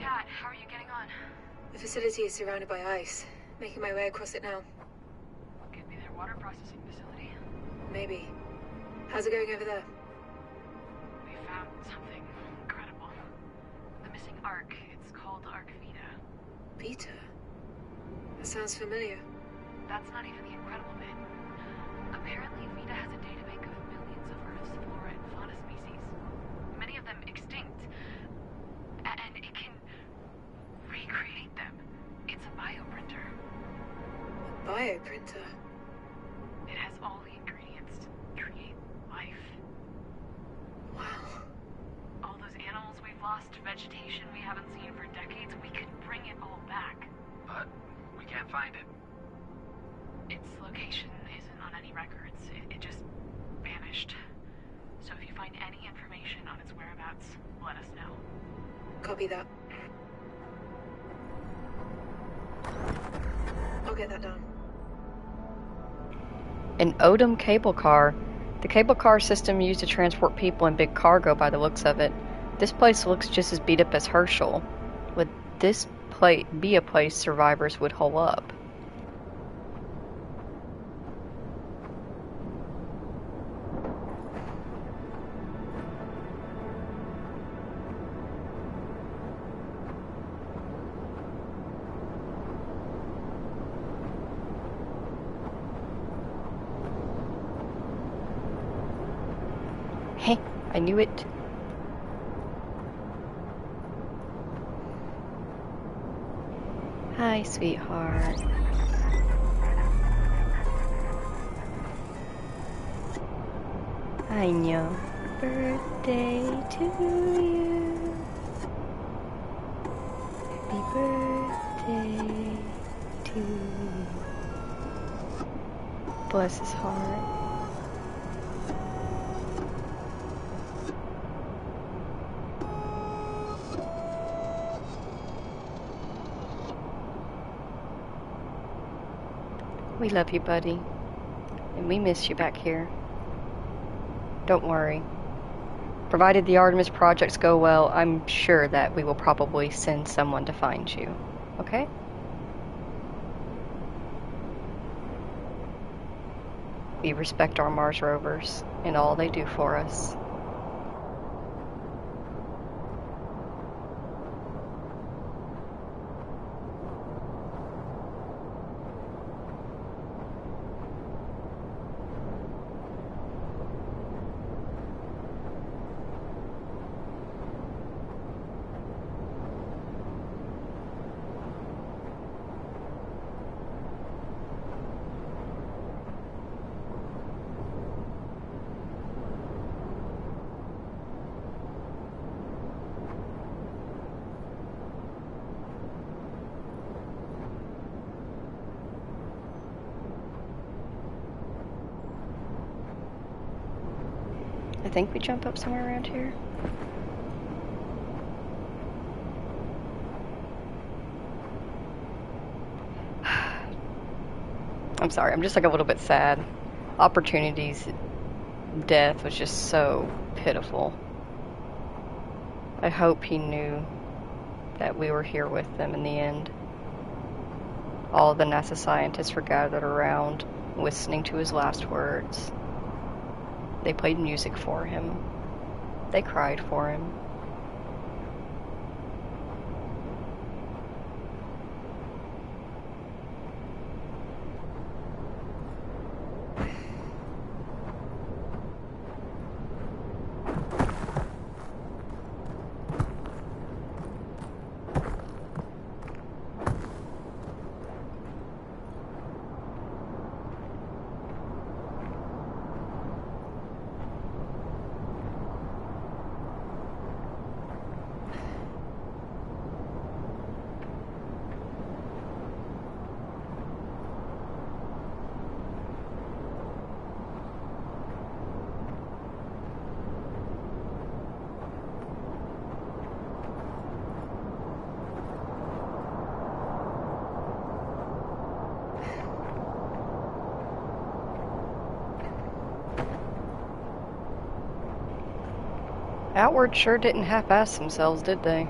Kat, how are you getting on? The facility is surrounded by ice. Making my way across it now. Could be their water processing facility. Maybe. How's it going over there? We found something incredible. The missing Ark. It's called Ark Vita. Vita? That sounds familiar. That's not even the incredible bit. Apparently, Vita has a databank of millions of Earth's flora and fauna species. Many of them extinct. And it can recreate them. It's a bioprinter. A bioprinter? It has all the ingredients to create life. Wow. All those animals we've lost, vegetation we haven't seen for decades, we could bring it all back. But we can't find it. Its location isn't on any records. It just vanished. So if you find any information on its whereabouts, let us know. Copy that. I'll get that done. An Odom cable car. The cable car system used to transport people and big cargo by the looks of it. This place looks just as beat up as Herschel. Would this be a place survivors would hole up? Heh, I knew it. Hi, sweetheart. On your birthday to you. Happy birthday to you. Bless his heart. We love you, buddy. And we miss you back here. Don't worry. Provided the Artemis projects go well, I'm sure that we will probably send someone to find you. Okay? We respect our Mars rovers and all they do for us. I think we jump up somewhere around here. I'm sorry, I'm just like a little bit sad. Opportunity's death was just so pitiful. I hope he knew that we were here with them in the end. All the NASA scientists were gathered around, listening to his last words. They played music for him. They cried for him. Outward sure didn't half-ass themselves, did they?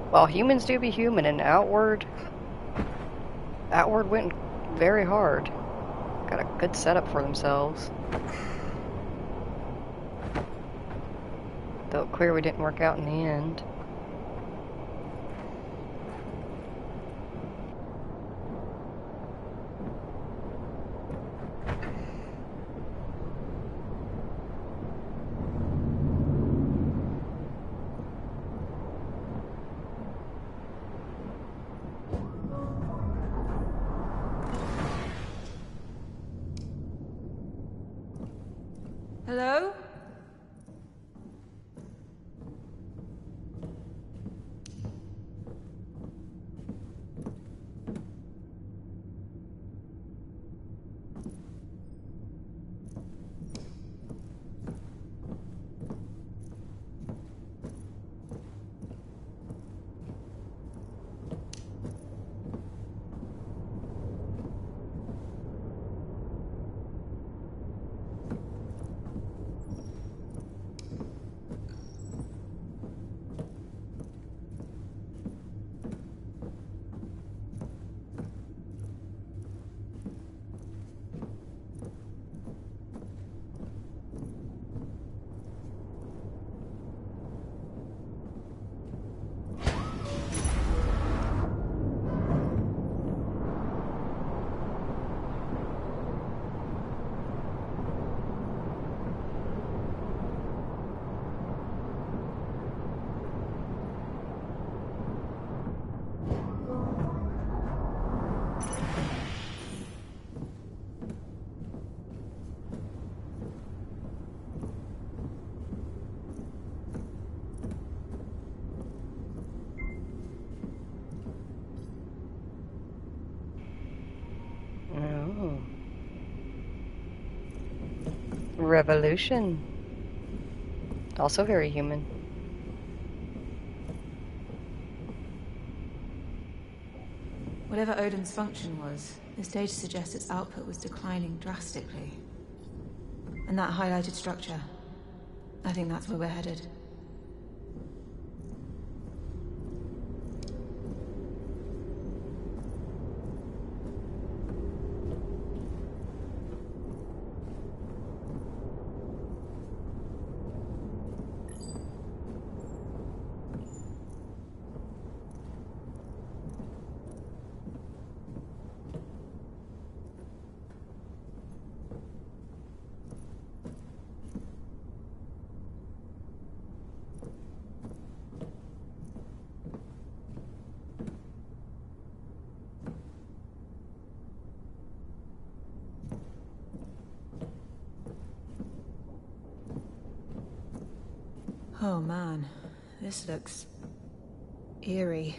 While humans do be human, and Outward went very hard. Got a good setup for themselves. Though clear we didn't work out in the end. Hello? Oh. Revolution. Also very human. Whatever Odin's function was, this data suggests its output was declining drastically. And that highlighted structure, I think that's where we're headed. Oh man, this looks eerie.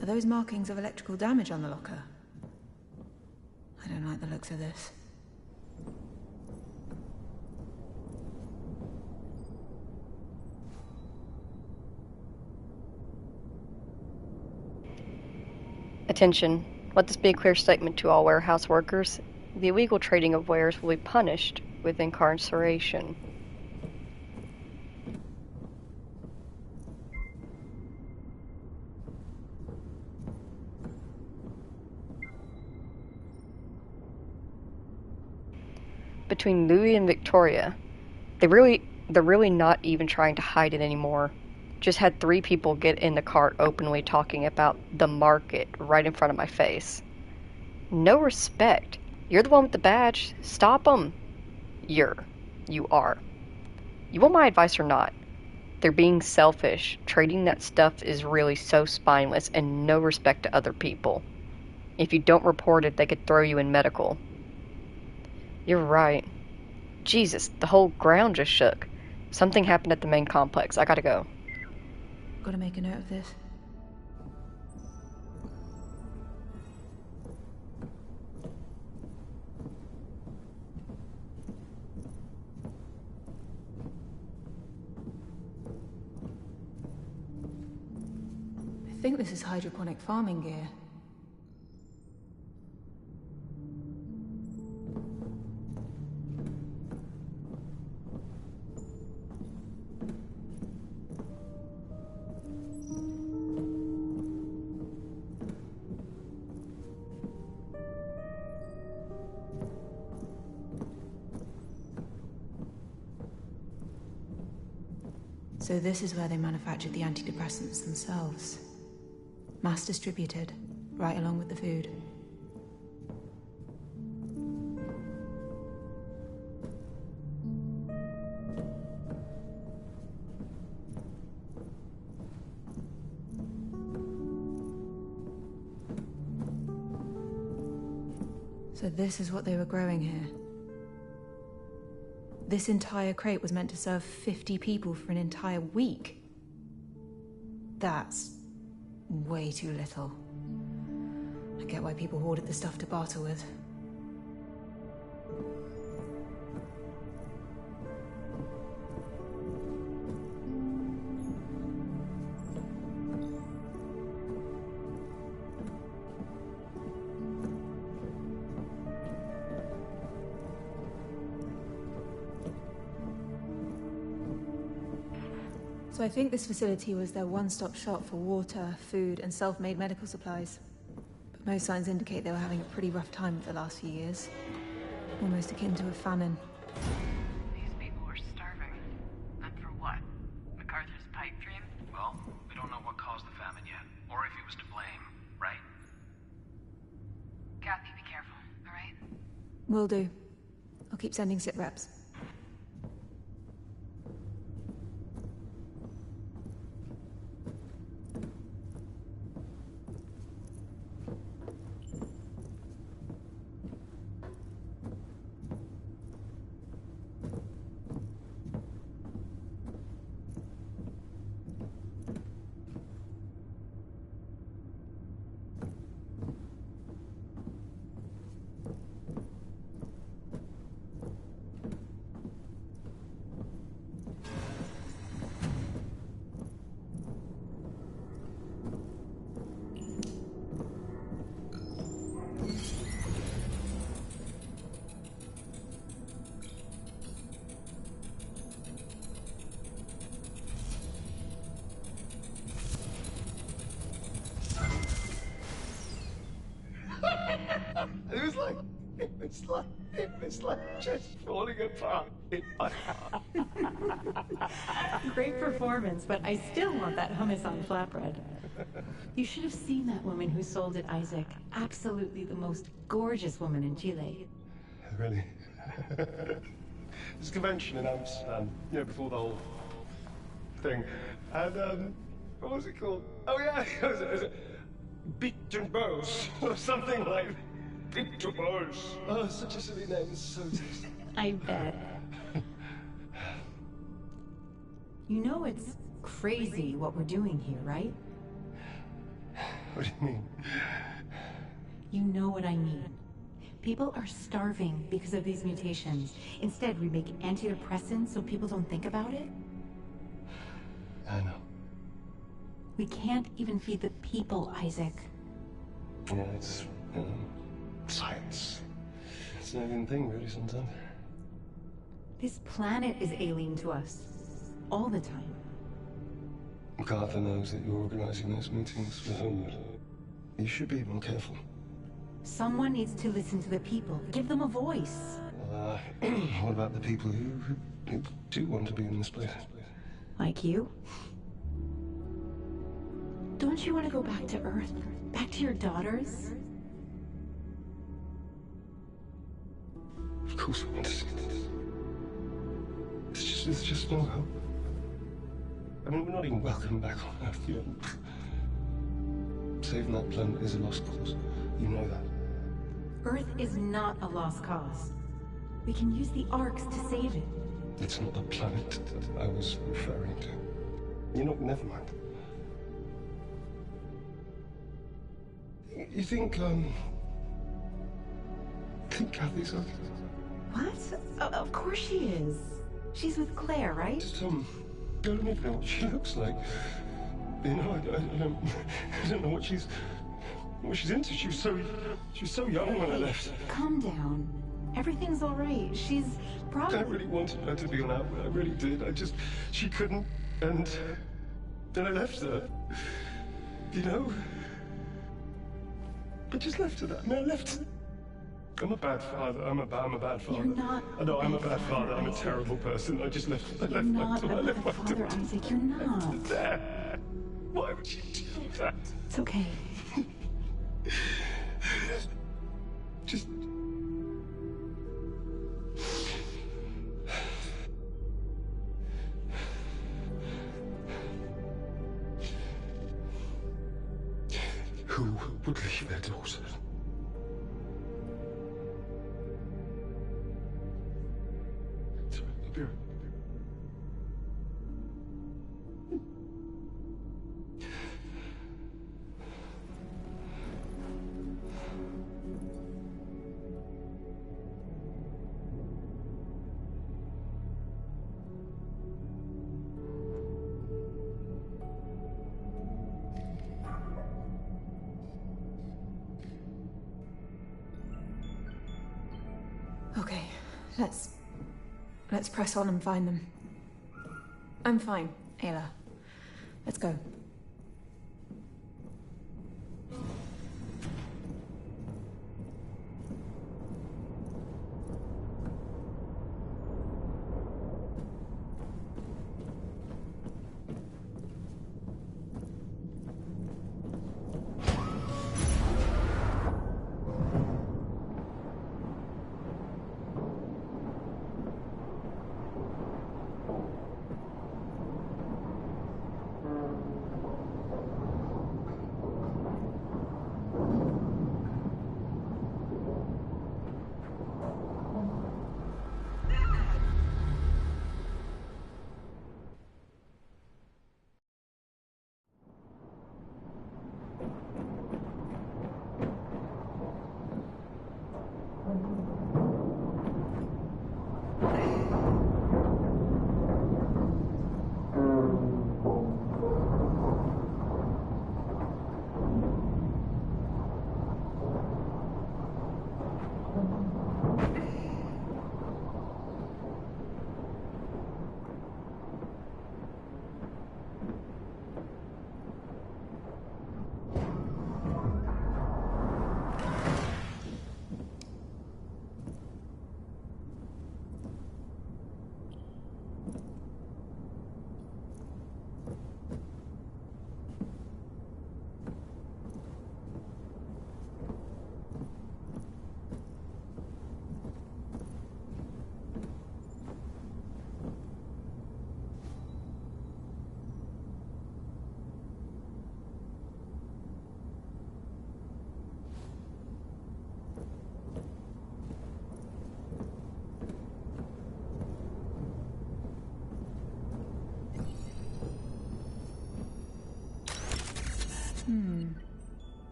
Are those markings of electrical damage on the locker? I don't like the looks of this. Attention. Let this be a clear statement to all warehouse workers. The illegal trading of wares will be punished with incarceration. Between Louis and Victoria, they're really not even trying to hide it anymore. Just had 3 people get in the cart openly talking about the market right in front of my face. No respect. You're the one with the badge. Stop them. You are. You want my advice or not? They're being selfish. Trading that stuff is really so spineless and no respect to other people. If you don't report it, they could throw you in medical. You're right. Jesus, the whole ground just shook. Something happened at the main complex. I gotta go. Gotta make a note of this. I think this is hydroponic farming gear. So this is where they manufactured the antidepressants themselves. Mass distributed, right along with the food. So this is what they were growing here. This entire crate was meant to serve 50 people for an entire week. That's way too little. I get why people hoarded the stuff to barter with. So I think this facility was their one-stop shop for water, food, and self-made medical supplies. But most signs indicate they were having a pretty rough time of the last few years. Almost akin to a famine. These people were starving. And for what? MacArthur's pipe dream? Well, we don't know what caused the famine yet, or if he was to blame, right? Kathy, be careful, alright? Will do. I'll keep sending sit reps. It was like just falling apart in my heart. Great performance, but I still want that hummus on flatbread. You should have seen that woman who sold it, Isaac. Absolutely the most gorgeous woman in Chile. Really? There's a convention in Amsterdam, before the whole thing. And, what was it called? Oh yeah, it was Beat and Bows, or something like that. Beat and Bows. Oh, such a silly name, it's so tasty. I bet. You know it's crazy what we're doing here, right? What do you mean? You know what I mean. People are starving because of these mutations. Instead, we make antidepressants so people don't think about it. I know. We can't even feed the people, Isaac. Yeah, it's, science. It's an alien thing, really, sometimes. This planet is alien to us. All the time. MacArthur knows that you're organizing those meetings for Homewood. You should be more careful. Someone needs to listen to the people. Give them a voice. What about the people who do want to be in this place? Like you? Don't you want to go back to Earth? Back to your daughters? Of course we want to see this. There's just no hope. I mean, we're not even welcome back on Earth, Saving that planet is a lost cause. You know that. Earth is not a lost cause. We can use the Arks to save it. It's not the planet that I was referring to. Never mind. You think Kathy's okay? What? Of course she is. She's with Claire, right? Just, I don't even know what she looks like. I don't know what she's into. She was so young when I left. Calm down. Everything's all right. She's probably... I really wanted her to be an outward. I really did. She couldn't, and then I left her. I just left her that. I left I'm a bad father. I'm a bad father. You're not. I know I'm a bad bad father. I'm a Isaac. terrible person. I just left. I You're left my not a daughter. I left bad my father, daughter. Isaac. You're not. There. Why would you do that? It's okay. Just. Who would leave their daughter? Sorry, I'll be right. Okay, let's press on and find them. I'm fine, Ayla. Let's go.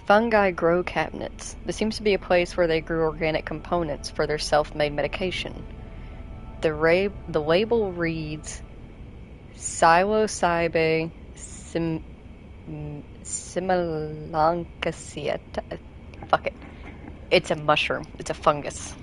Fungi grow cabinets. This seems to be a place where they grew organic components for their self-made medication. The label reads Psilocybe similancacea. Fuck it. It's a mushroom. It's a fungus.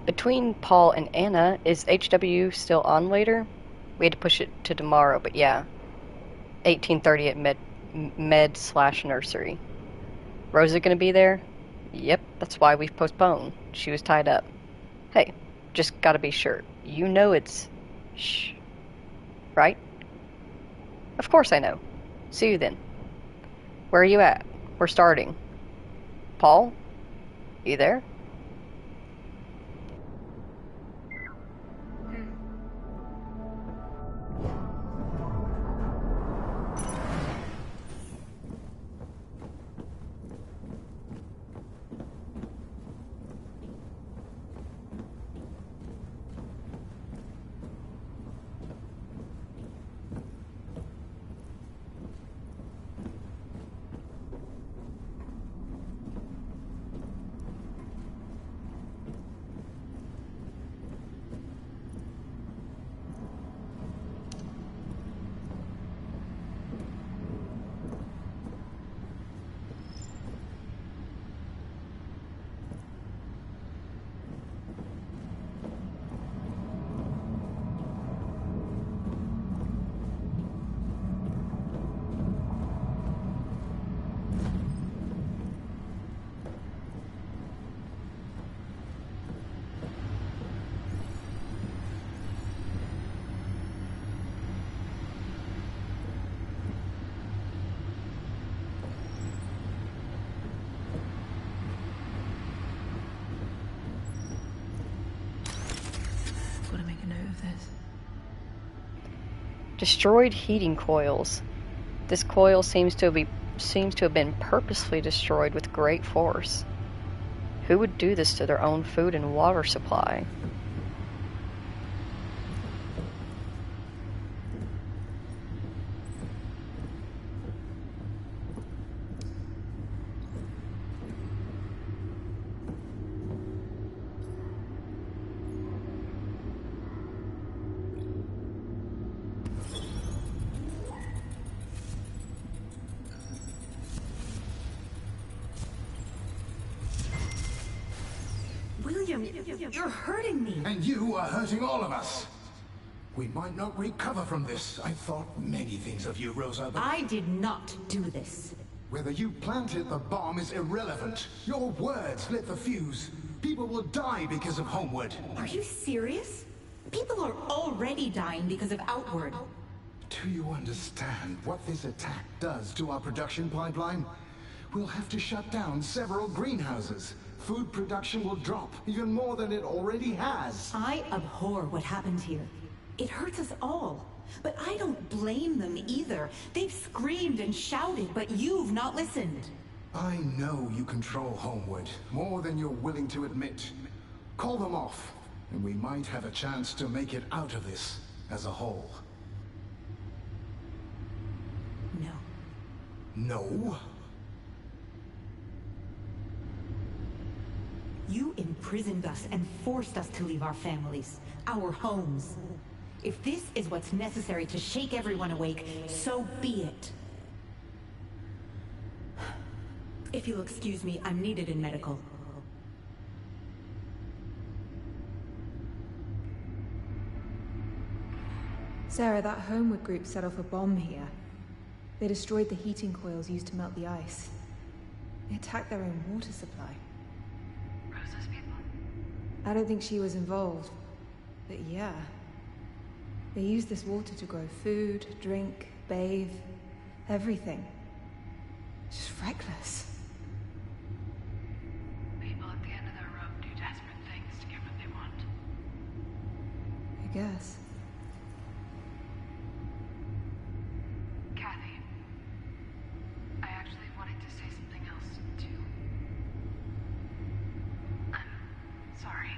Between Paul and Anna, is HW still on later? We had to push it to tomorrow, but yeah. 18:30 at med/nursery. Rosa gonna be there? Yep, that's why we've postponed. She was tied up. Hey, just gotta be sure. You know it's... Shh. Right? Of course I know. See you then. Where are you at? We're starting. Paul? You there? Destroyed heating coils. This coil seems to have been purposely destroyed with great force. Who would do this to their own food and water supply? William, you're hurting me. And you are hurting all of us. We might not recover from this. I thought many things of you, Rosa, but I did not do this. whether you planted the bomb is irrelevant. Your words lit the fuse. People will die because of Homeward. Are you serious? People are already dying because of Outward. Do you understand what this attack does to our production pipeline? We'll have to shut down several greenhouses. Food production will drop, even more than it already has. I abhor what happened here. It hurts us all. But I don't blame them either. They've screamed and shouted, but you've not listened. I know you control Homeward, more than you're willing to admit. Call them off, and we might have a chance to make it out of this as a whole. No. No? You imprisoned us and forced us to leave our families, our homes. If this is what's necessary to shake everyone awake, so be it. If you'll excuse me, I'm needed in medical. Sarah, that Homeward group set off a bomb here. They destroyed the heating coils used to melt the ice. They attacked their own water supply. Rosa's people? I don't think she was involved, but yeah. They used this water to grow food, drink, bathe, everything. Just reckless. People at the end of their rope do desperate things to get what they want. I guess. Kathy, I actually wanted to say something else, too. I'm sorry.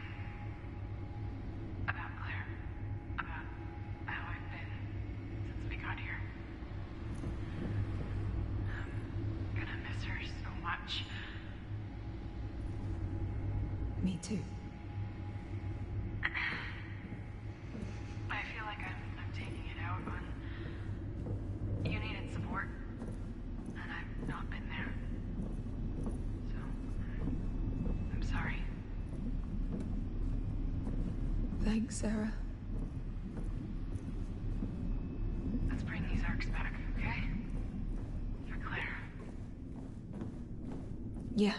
About Claire. About how I've been since we got here. I'm gonna miss her so much. Me too. I feel like I'm taking it out on... You needed support, and I've not been there. So, I'm sorry. Thanks, Sarah. Let's bring these Arks back, okay? For Claire. Yeah.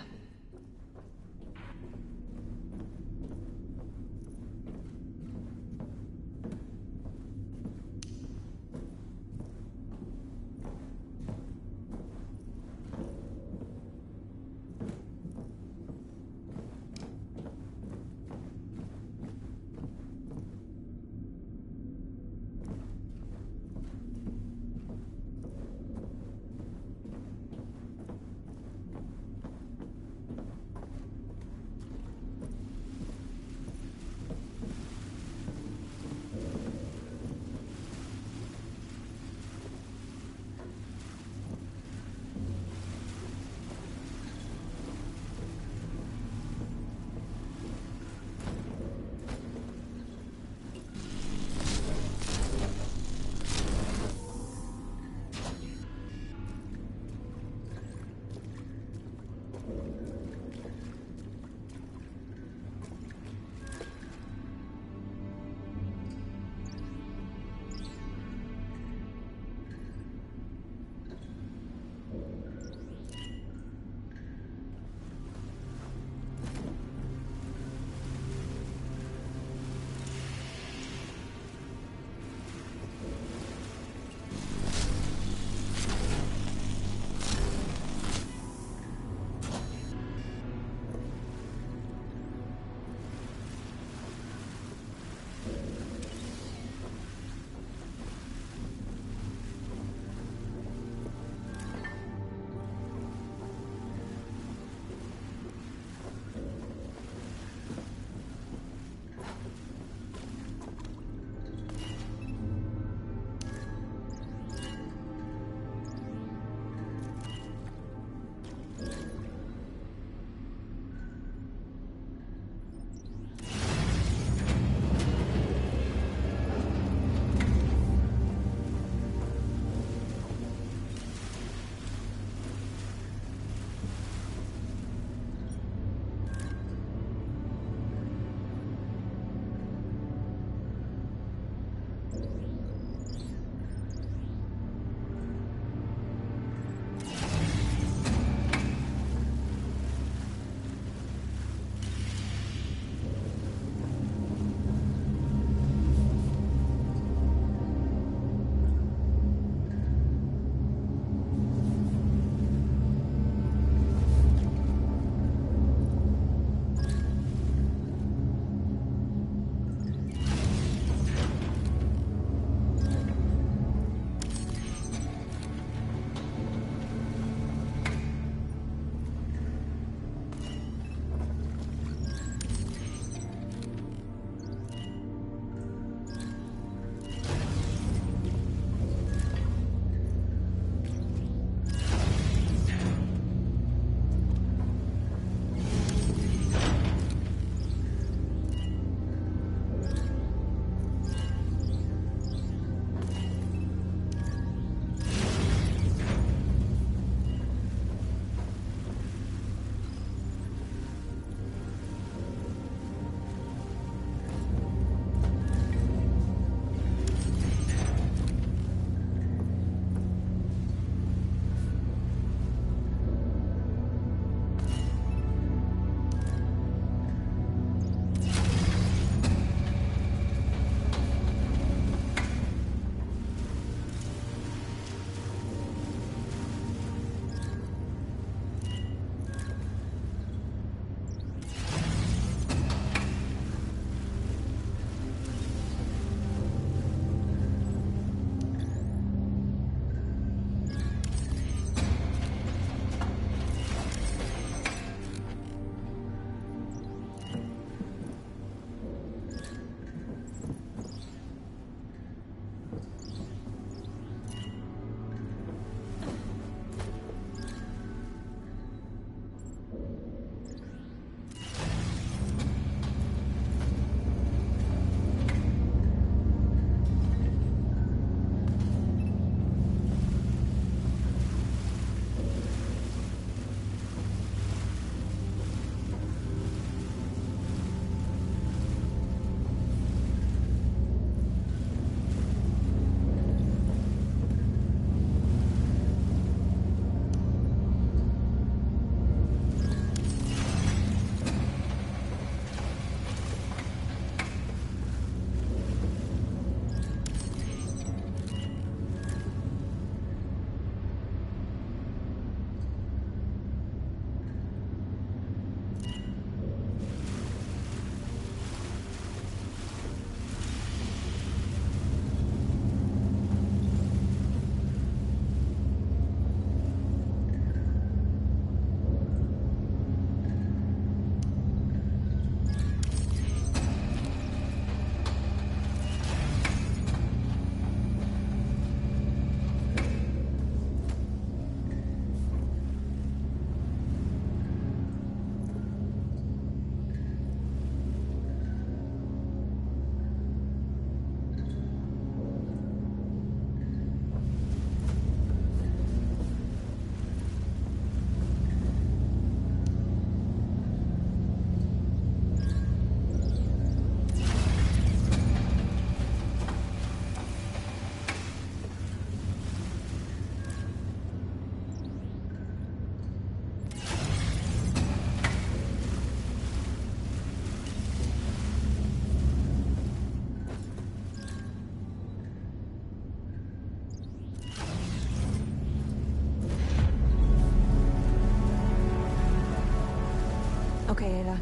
Okay, Ayla.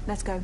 Let's go.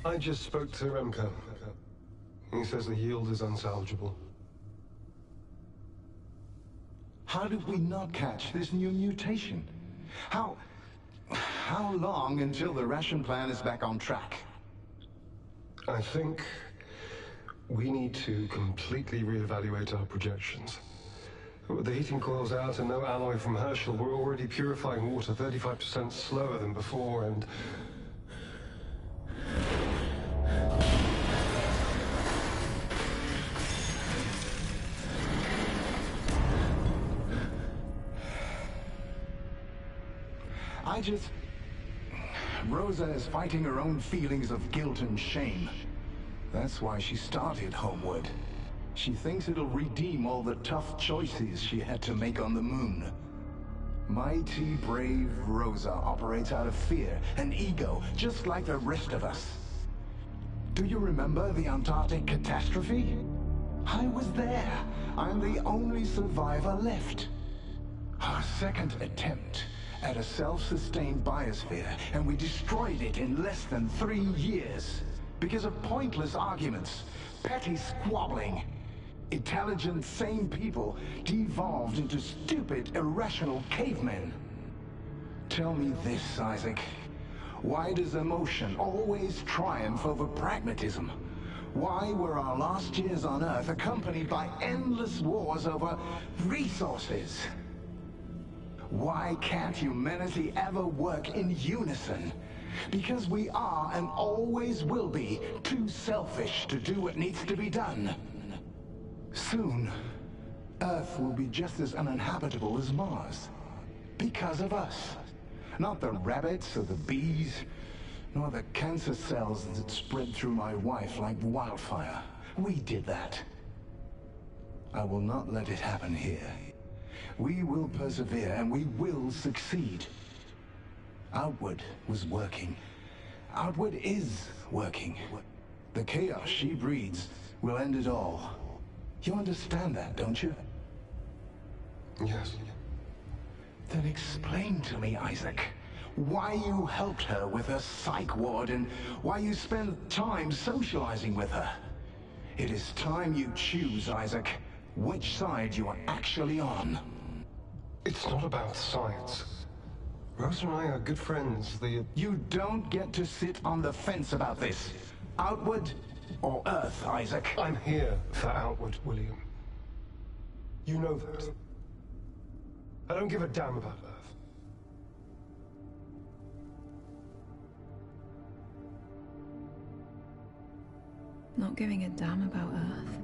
I just spoke to Remco. He says the yield is unsalvageable. How did we not catch this new mutation? How long until the ration plan is back on track? I think we need to completely reevaluate our projections. With the heating coils out and no alloy from Herschel, we're already purifying water 35% slower than before, and... Rosa is fighting her own feelings of guilt and shame. That's why she started Homewood. She thinks it'll redeem all the tough choices she had to make on the moon. Mighty, brave Rosa operates out of fear and ego, just like the rest of us. Do you remember the Antarctic catastrophe? I was there. I'm the only survivor left. Our second attempt at a self-sustained biosphere, and we destroyed it in less than 3 years. Because of pointless arguments, petty squabbling. Intelligent, sane people devolved into stupid, irrational cavemen. Tell me this, Isaac. Why does emotion always triumph over pragmatism? Why were our last years on Earth accompanied by endless wars over resources? Why can't humanity ever work in unison? Because we are and always will be too selfish to do what needs to be done. Soon, Earth will be just as uninhabitable as Mars. Because of us. Not the rabbits or the bees, nor the cancer cells that spread through my wife like wildfire. We did that. I will not let it happen here. We will persevere, and we will succeed. Outward was working. Outward is working. The chaos she breeds will end it all. You understand that, don't you? Yes. Then explain to me, Isaac, why you helped her with her psych ward and why you spend time socializing with her. It is time you choose, Isaac, which side you are actually on. It's not about science. Rosa and I are good friends. You don't get to sit on the fence about this. Outward or Earth, Isaac? I'm here for Outward, William. You know that. I don't give a damn about Earth. Not giving a damn about Earth.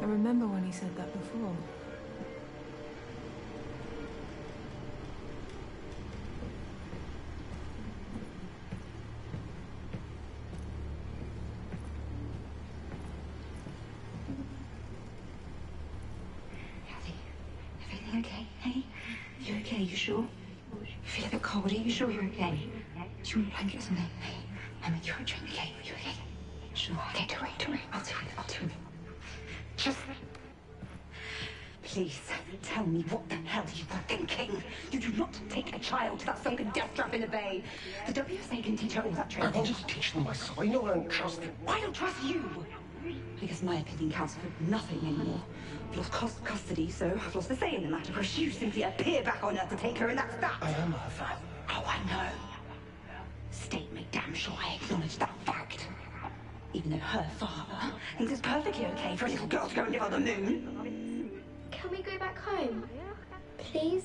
I remember when he said that before. Kathy, everything okay? Hey? You okay? You sure? You feel a bit cold. Are you sure you're okay? Do you want a blanket or something? Hey, I'll make you a drink, okay? Are you okay? Sure. Okay, don't worry. I'll do it. I'll do it. Just... Please, tell me what the hell you were thinking. You do not take a child to that sunken death trap in the bay. The WSA can teach her all that I training. can just teach them myself. I know I don't trust them. I don't trust you. Because my opinion counts for nothing anymore. I've lost custody, so I've lost the say in the matter. Because you simply appear back on Earth to take her, and that's that. I am her father. Oh, I know. State made damn sure I acknowledge that fact. Even though her father thinks it's perfectly okay for a little girl to go and live on the moon. back home? Please?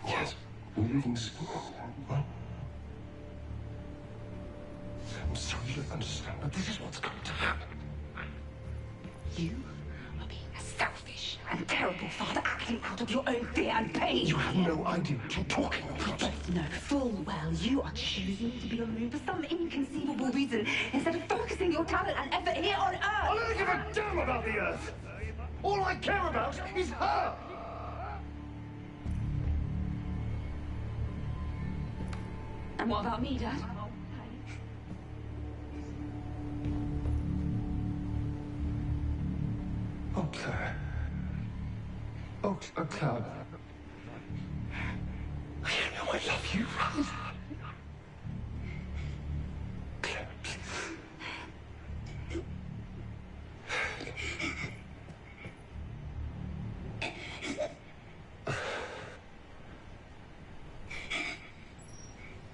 Yes, we're leaving soon. What? I'm sorry you don't understand, but this is what's going to happen. You are being a selfish and terrible father, acting out of your own fear and pain. You have no idea what you're talking about. You both know full well you are choosing to be on the moon for some inconceivable reason instead of focusing your talent and effort here on Earth. I don't give a damn about the Earth. All I care about is her. And what about me, Dad? Oh, Claire. Oh, Claire. You know I love you, right? Claire, please.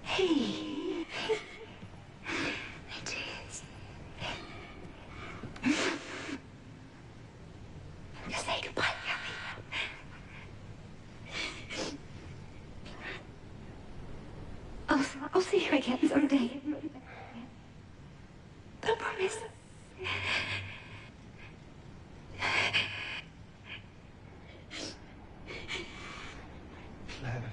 Hey. It is. Just say goodbye, Kathy. I'll see you again someday. I promise. Claire.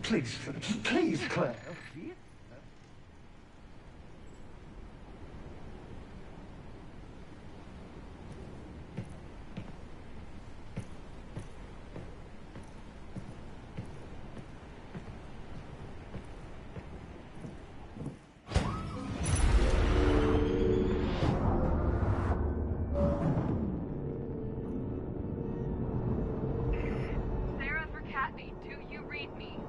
Please, please, Claire. Sarah for Kathy, do you read me?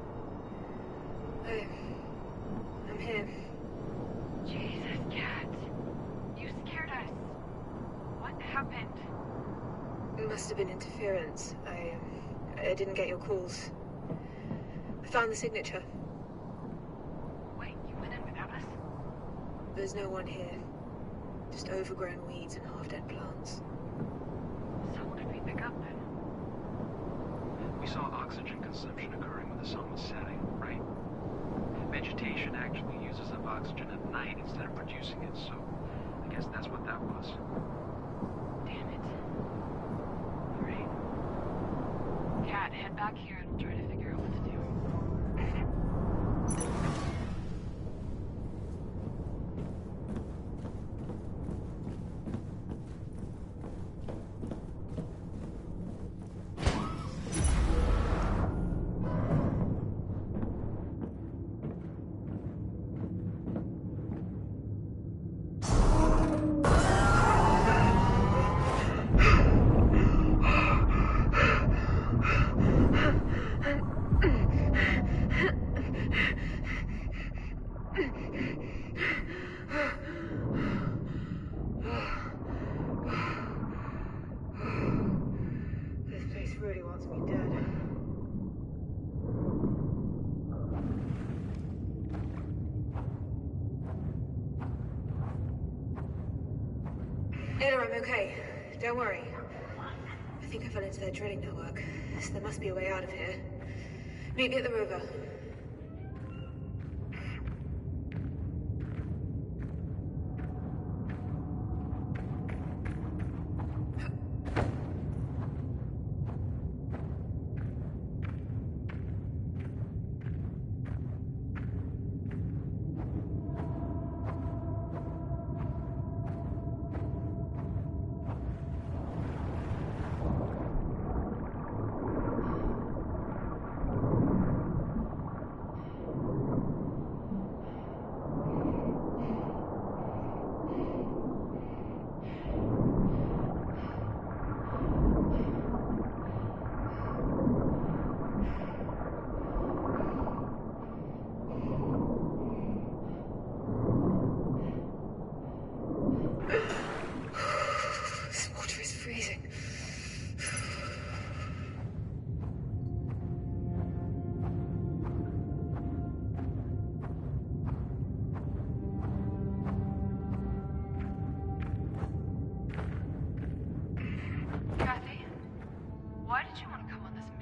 I'm here. Jesus, Kat. You scared us. What happened? It must have been interference. I didn't get your calls. I found the signature. Wait, you went in without us? There's no one here. Just overgrown weeds and half-dead plants. So what did we pick up then? We saw oxygen consumption occurring when the sun was setting, right? Vegetation actually uses up oxygen at night instead of producing it, so I guess that's what that was. Damn it. Alright. Kat, head back here and we'll try to figure out what to do. This place really wants me dead. Ada, I'm okay. Don't worry. I think I fell into their drilling network, so there must be a way out of here. Meet me at the river.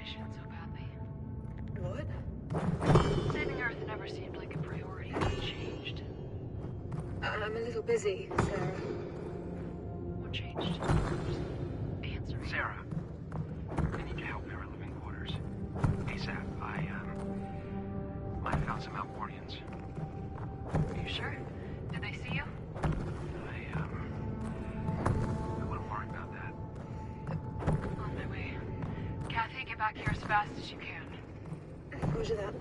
mission so badly? What? Saving Earth never seemed like a priority. What changed? I'm a little busy, Sarah. What changed? Just answer. Sarah, I need your help here at living quarters. ASAP. I found some Outwardians. Are you sure? Did they see you? I wouldn't worry about that. On my way. Kathy, get back here as fast as you can. Roger that.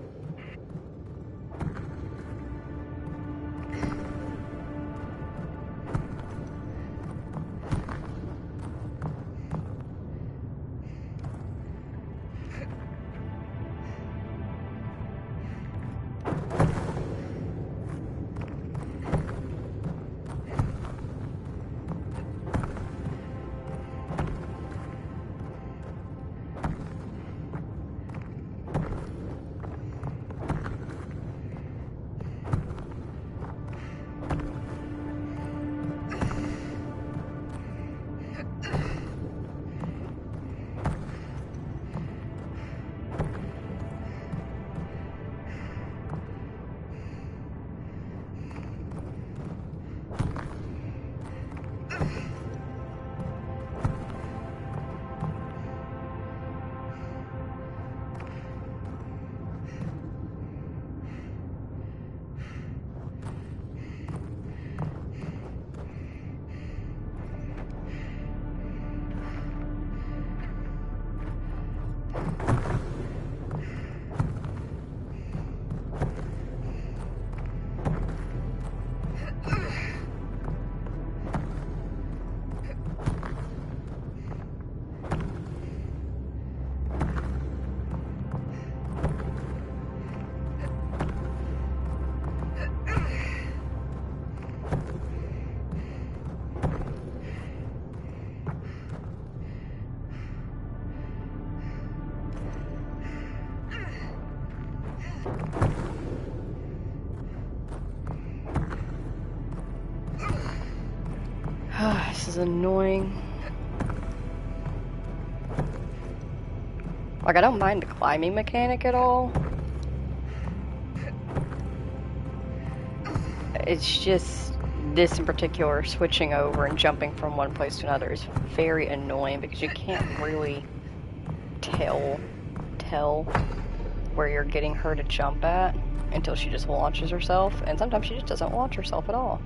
This is annoying. Like, I don't mind the climbing mechanic at all. It's just this in particular, switching over and jumping from one place to another is very annoying because you can't really tell where you're getting her to jump at until she just launches herself, and sometimes she just doesn't launch herself at all.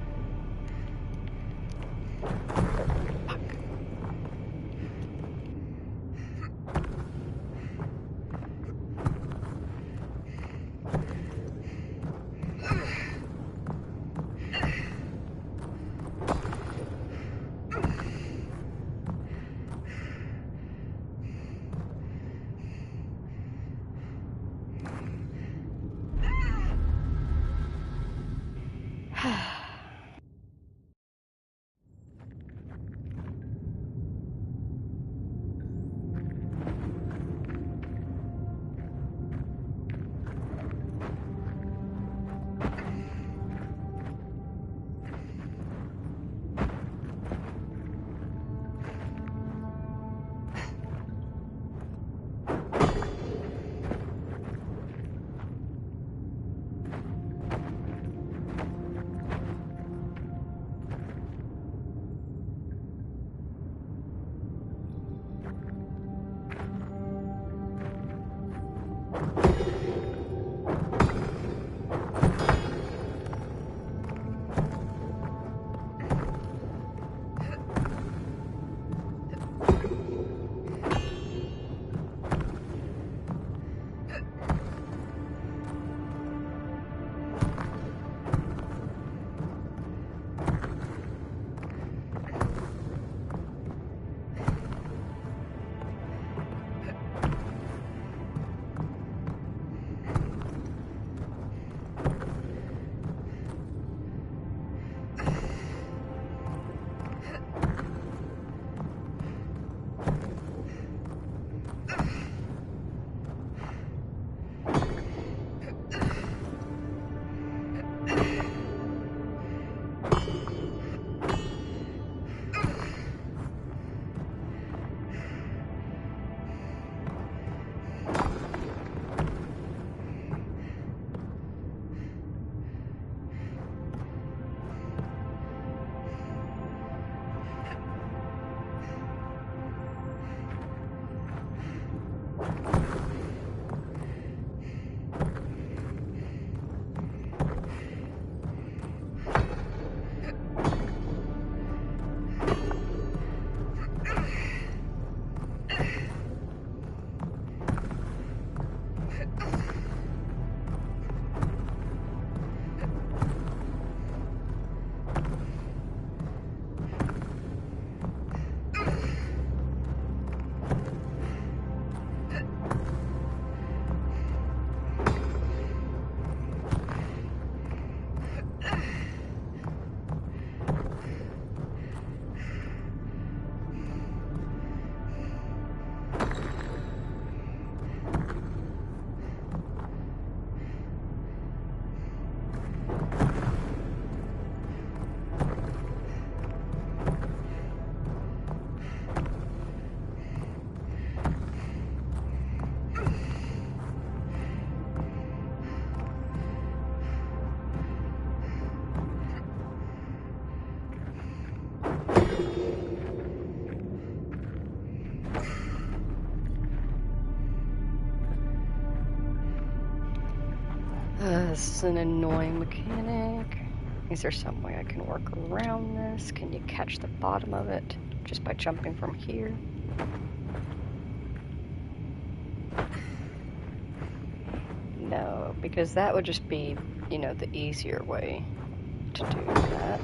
This is an annoying mechanic. Is there some way I can work around this? Can you catch the bottom of it just by jumping from here? No, because that would just be, you know, the easier way to do that.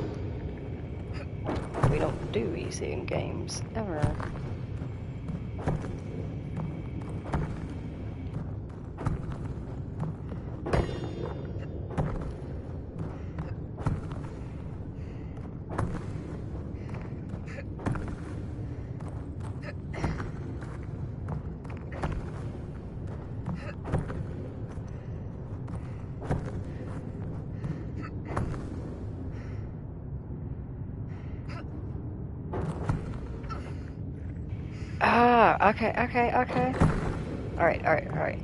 We don't do easy in games, ever. Ah, okay. Alright.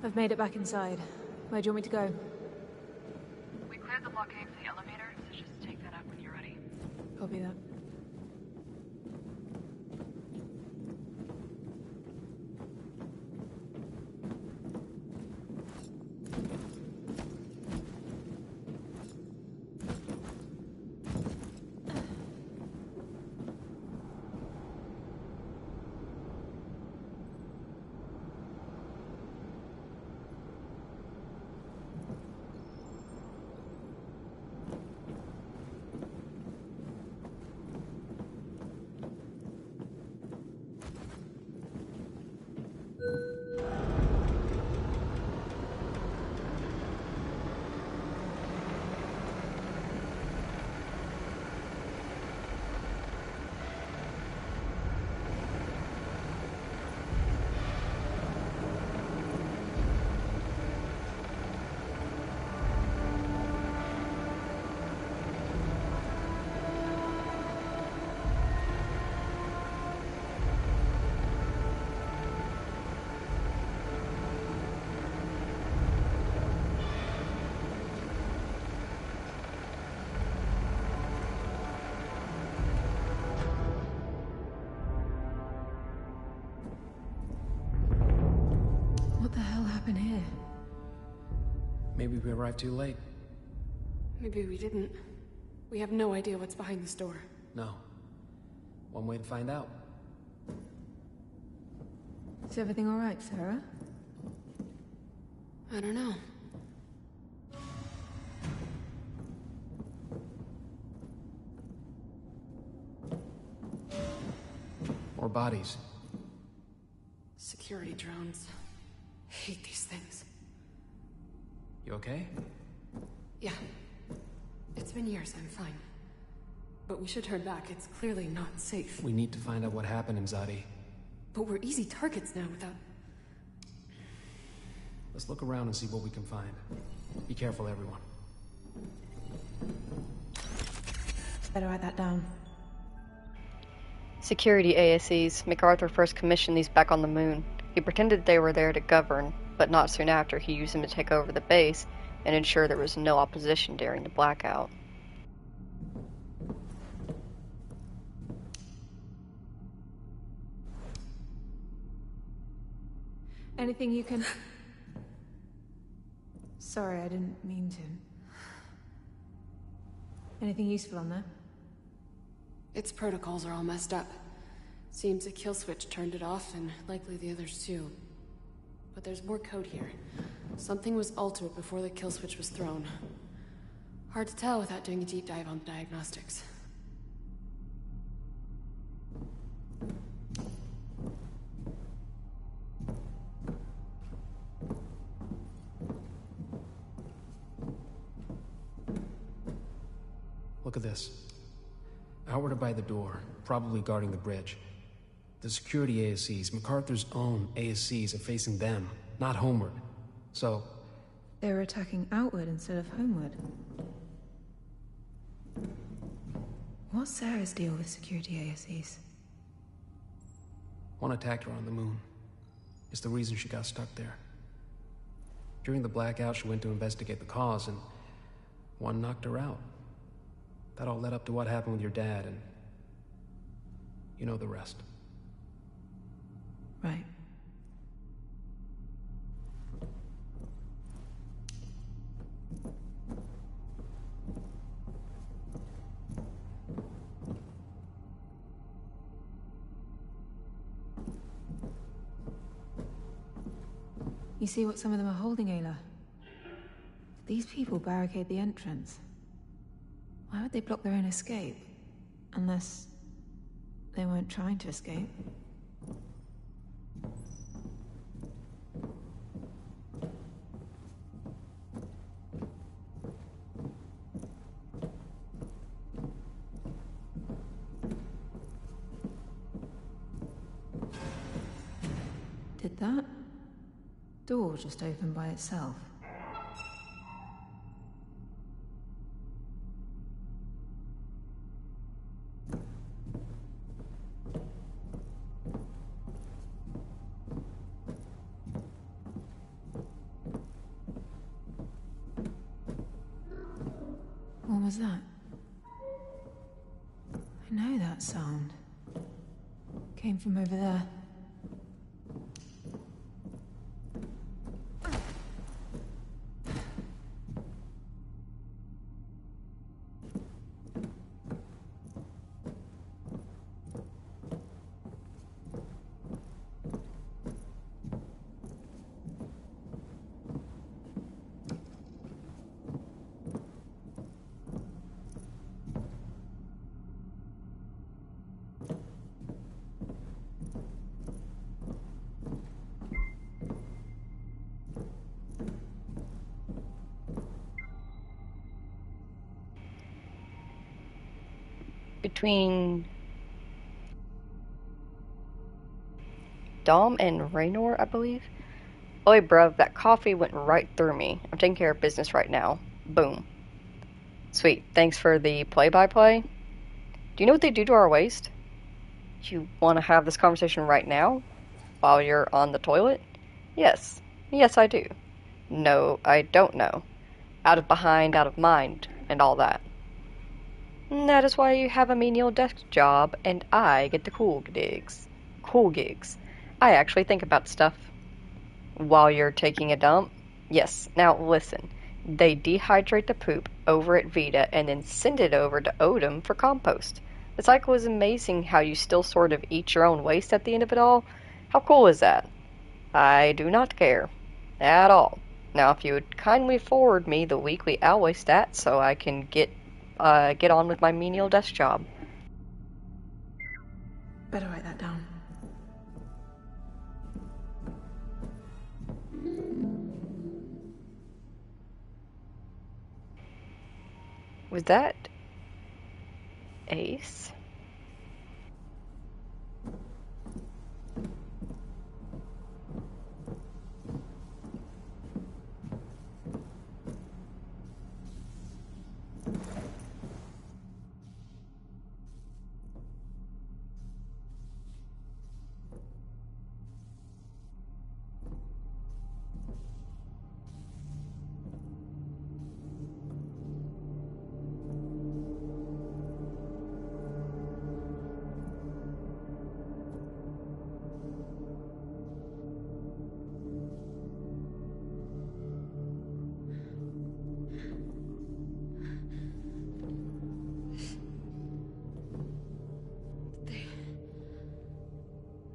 I've made it back inside. Where do you want me to go? We cleared the blockade for the elevator, so just take that up when you're ready. Copy that. we arrived too late. Maybe we didn't. We have no idea what's behind this door. No. One way to find out. Is everything all right, Sarah? I don't know. More bodies. Security drones. Hate these things. You okay? Yeah. It's been years, I'm fine. But we should turn back. It's clearly not safe. We need to find out what happened in Zadi. But we're easy targets now without... Let's look around and see what we can find. Be careful, everyone. Better write that down. Security ASCs. MacArthur first commissioned these back on the moon. He pretended they were there to govern, but not soon after he used them to take over the base and ensure there was no opposition during the blackout. Anything you can... Sorry, I didn't mean to. Anything useful on there? Its protocols are all messed up. Seems a kill switch turned it off, and likely the others too. But there's more code here. Something was altered before the kill switch was thrown. Hard to tell without doing a deep dive on the diagnostics. Look at this. Outward by the door, probably guarding the bridge. The security ASCs, MacArthur's own ASCs, are facing them, not homeward. So... They were attacking outward instead of homeward. What's Sarah's deal with security ASCs? one attacked her on the moon. It's the reason she got stuck there. During the blackout, she went to investigate the cause, and one knocked her out. That all led up to what happened with your dad, and you know the rest. Right. You see what some of them are holding, Ayla? These people barricade the entrance. Why would they block their own escape? Unless they weren't trying to escape. Did that door just open by itself? What was that? I know that sound. Came from over there. Between Dom and Raynor, I believe. Oi, bruv, that coffee went right through me. I'm taking care of business right now. Boom. Sweet. Thanks for the play-by-play. Do you know what they do to our waste? You want to have this conversation right now? While you're on the toilet? Yes. Yes, I do. No, I don't know. Out of behind, out of mind, and all that. That is why you have a menial desk job, and I get the cool gigs. Cool gigs. I actually think about stuff. While you're taking a dump? Yes. Now listen. They dehydrate the poop over at Vita and then send it over to Odom for compost. The cycle is amazing how you still sort of eat your own waste at the end of it all. How cool is that? I do not care. At all. Now, if you would kindly forward me the weekly Alloy stats so I can get on with my menial desk job. Better write that down. Was that Ace?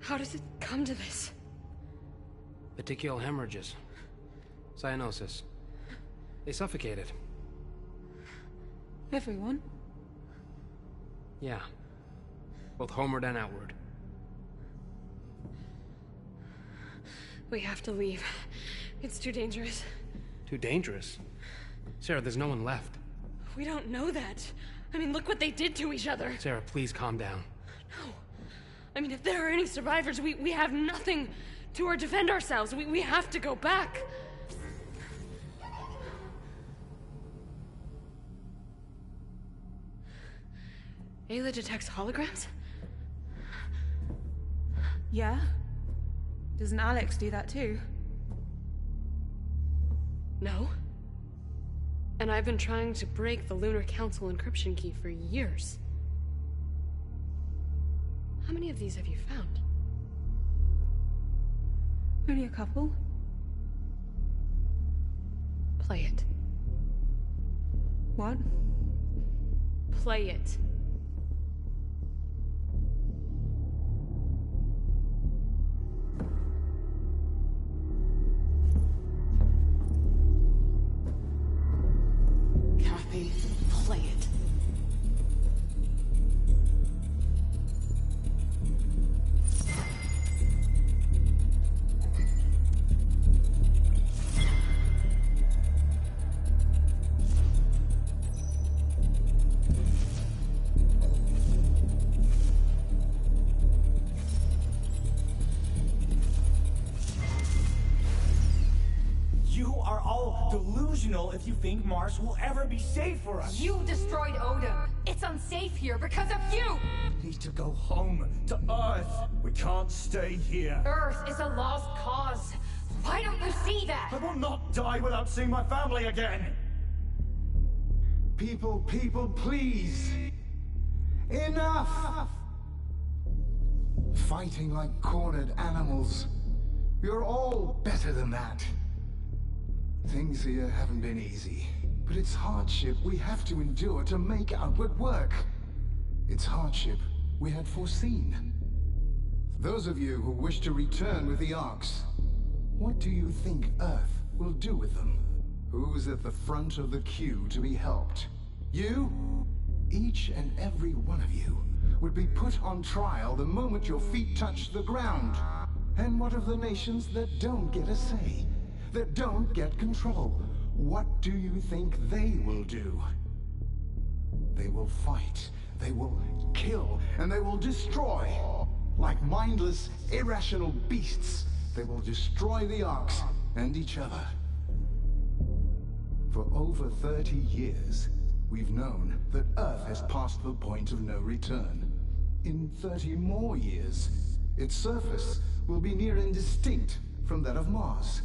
How does it come to this? Petechial hemorrhages. Cyanosis. They suffocated. Everyone? Yeah. Both homeward and outward. We have to leave. It's too dangerous. Too dangerous? Sarah, there's no one left. We don't know that. I mean, look what they did to each other. Sarah, please calm down. No. I mean, if there are any survivors, we have nothing to defend ourselves. We have to go back. Ayla detects holograms? Yeah? Doesn't Alex do that too? No. And I've been trying to break the Lunar Council encryption key for years. How many of these have you found? Only a couple. Play it. What? Play it. Kathy, play it. If you think Mars will ever be safe for us. You destroyed Odom. It's unsafe here because of you! We need to go home, to Earth. We can't stay here. Earth is a lost cause. Why don't you see that? I will not die without seeing my family again. People, please. Enough! Fighting like cornered animals. You're all better than that. Things here haven't been easy, but it's hardship we have to endure to make outward work. It's hardship we had foreseen. Those of you who wish to return with the Arks, what do you think Earth will do with them? Who's at the front of the queue to be helped? You? Each and every one of you would be put on trial the moment your feet touch the ground. And what of the nations that don't get a say? That don't get control? What do you think they will do? They will fight, they will kill, and they will destroy. Like mindless, irrational beasts, they will destroy the Arks and each other. For over 30 years, we've known that Earth has passed the point of no return. In 30 more years, its surface will be near and distinct from that of Mars.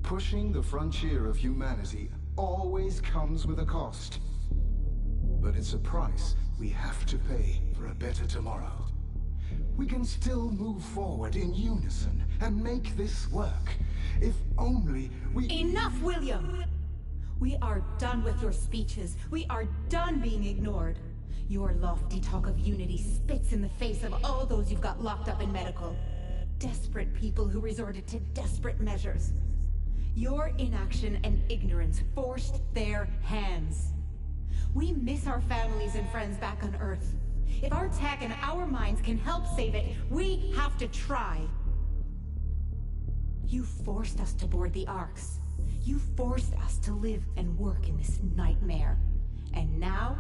Pushing the frontier of humanity always comes with a cost. But it's a price we have to pay for a better tomorrow. We can still move forward in unison and make this work. If only we... Enough, William! We are done with your speeches. We are done being ignored. Your lofty talk of unity spits in the face of all those you've got locked up in medical. Desperate people who resorted to desperate measures. Your inaction and ignorance forced their hands. We miss our families and friends back on Earth. If our tech and our minds can help save it, we have to try. You forced us to board the Arks. You forced us to live and work in this nightmare. And now,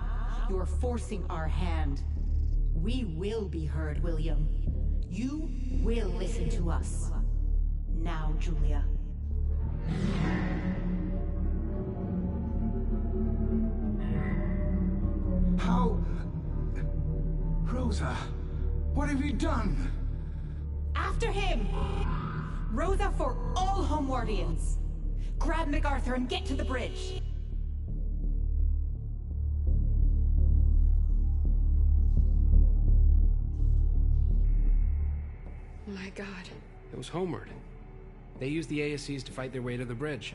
you're forcing our hand. We will be heard, William. You will listen to us. Now, Julia. How... Rosa, what have you done? After him! Rosa for all Homewardians! Grab MacArthur and get to the bridge! My God. It was Homeward. They used the ASCs to fight their way to the bridge.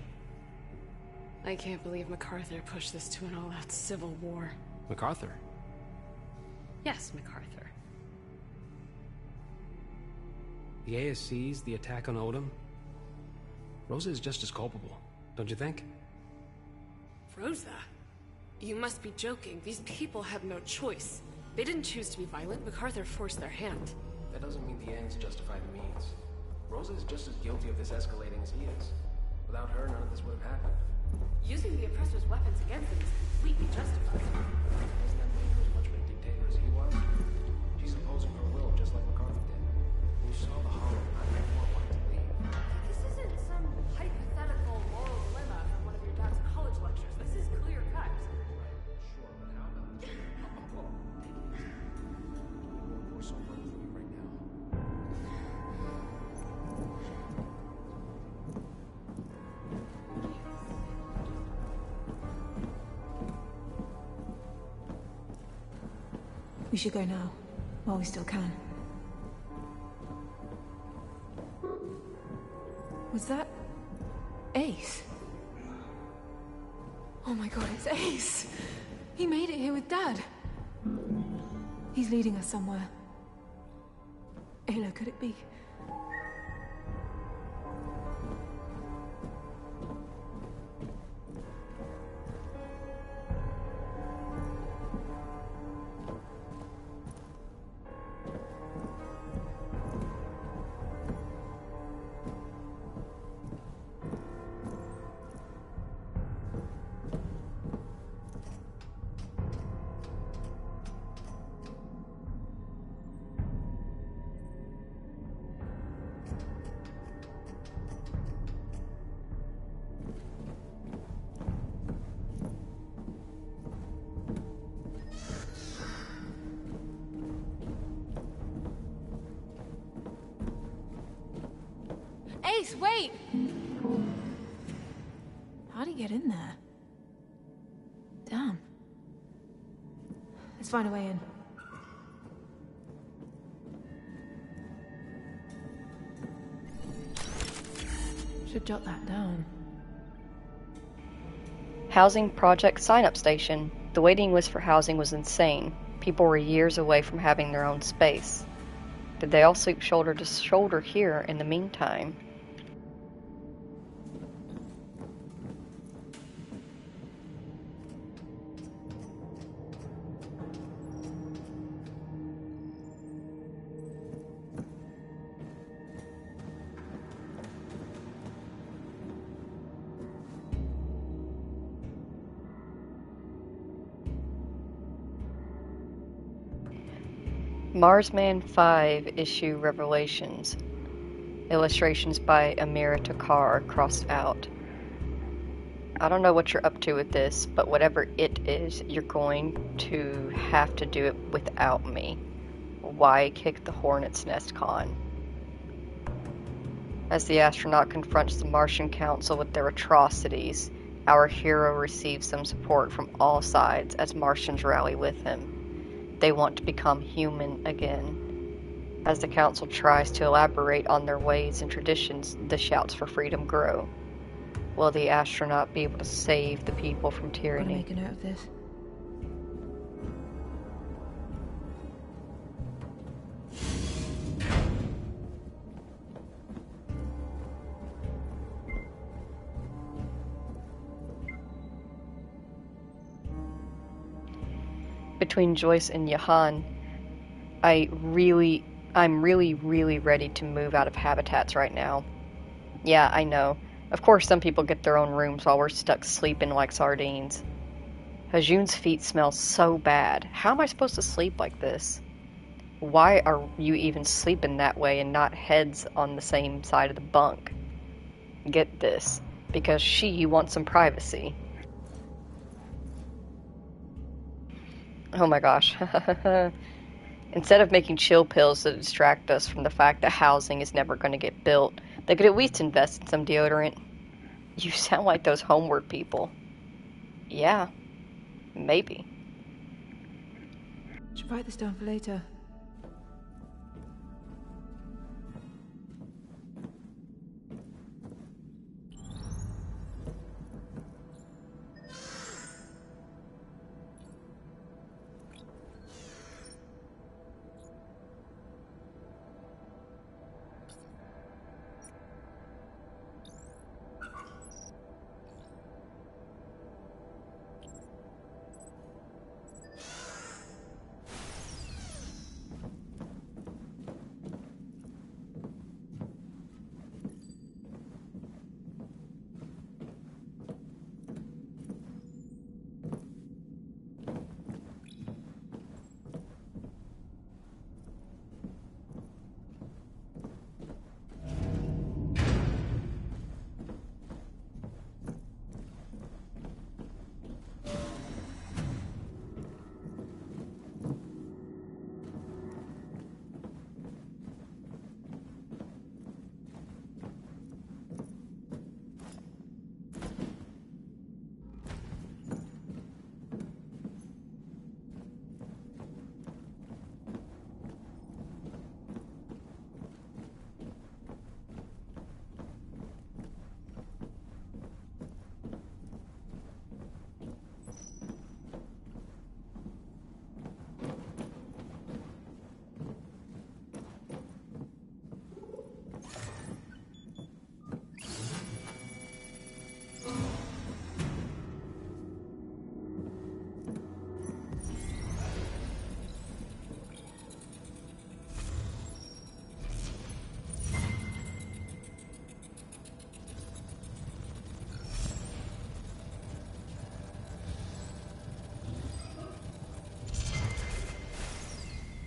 I can't believe MacArthur pushed this to an all-out civil war. MacArthur? Yes, MacArthur. The ASCs, the attack on Odom? Rosa is just as culpable, don't you think? Rosa? You must be joking. These people had no choice. They didn't choose to be violent. MacArthur forced their hand. That doesn't mean the ends justify the means. Rosa is just as guilty of this escalating as he is. Without her, none of this would have happened. Using the oppressor's weapons against them is completely justified. Doesn't that make her as much of a dictator as he was? She's imposing her will just like MacArthur did. When you saw the horror, I didn't want to leave. This isn't some hypothetical moral dilemma from one of your dad's college lectures. This is clear cut. Sure, but how about... Whoa, take it easy. We're so close to you right now. We should go now, while we still can. Was that... Ace? Oh my god, it's Ace! He made it here with Dad! He's leading us somewhere. Ayla, could it be? Ace, wait! How'd he get in there? Damn. Let's find a way in. Should jot that down. Housing project sign-up station. The waiting list for housing was insane. People were years away from having their own space. Did they all sleep shoulder to shoulder here in the meantime? Marsman 5 issue Revelations. Illustrations by Amira Takar crossed out. I don't know what you're up to with this, but whatever it is, you're going to have to do it without me. Why kick the hornet's nest, Khan? As the astronaut confronts the Martian Council with their atrocities, our hero receives some support from all sides as Martians rally with him. They want to become human again. As the council tries to elaborate on their ways and traditions, the shouts for freedom grow. Will the astronaut be able to save the people from Gotta tyranny? make a note of this. Between Joyce and Johan, I'm really, really ready to move out of habitats right now. Yeah, I know. Of course, some people get their own rooms while we're stuck sleeping like sardines. Hajun's feet smell so bad. How am I supposed to sleep like this? Why are you even sleeping that way and not heads on the same side of the bunk? Get this. Because she wants some privacy. Oh my gosh. Instead of making chill pills to distract us from the fact that housing is never going to get built, they could at least invest in some deodorant. You sound like those homeward people. Yeah, maybe. Should write this down for later.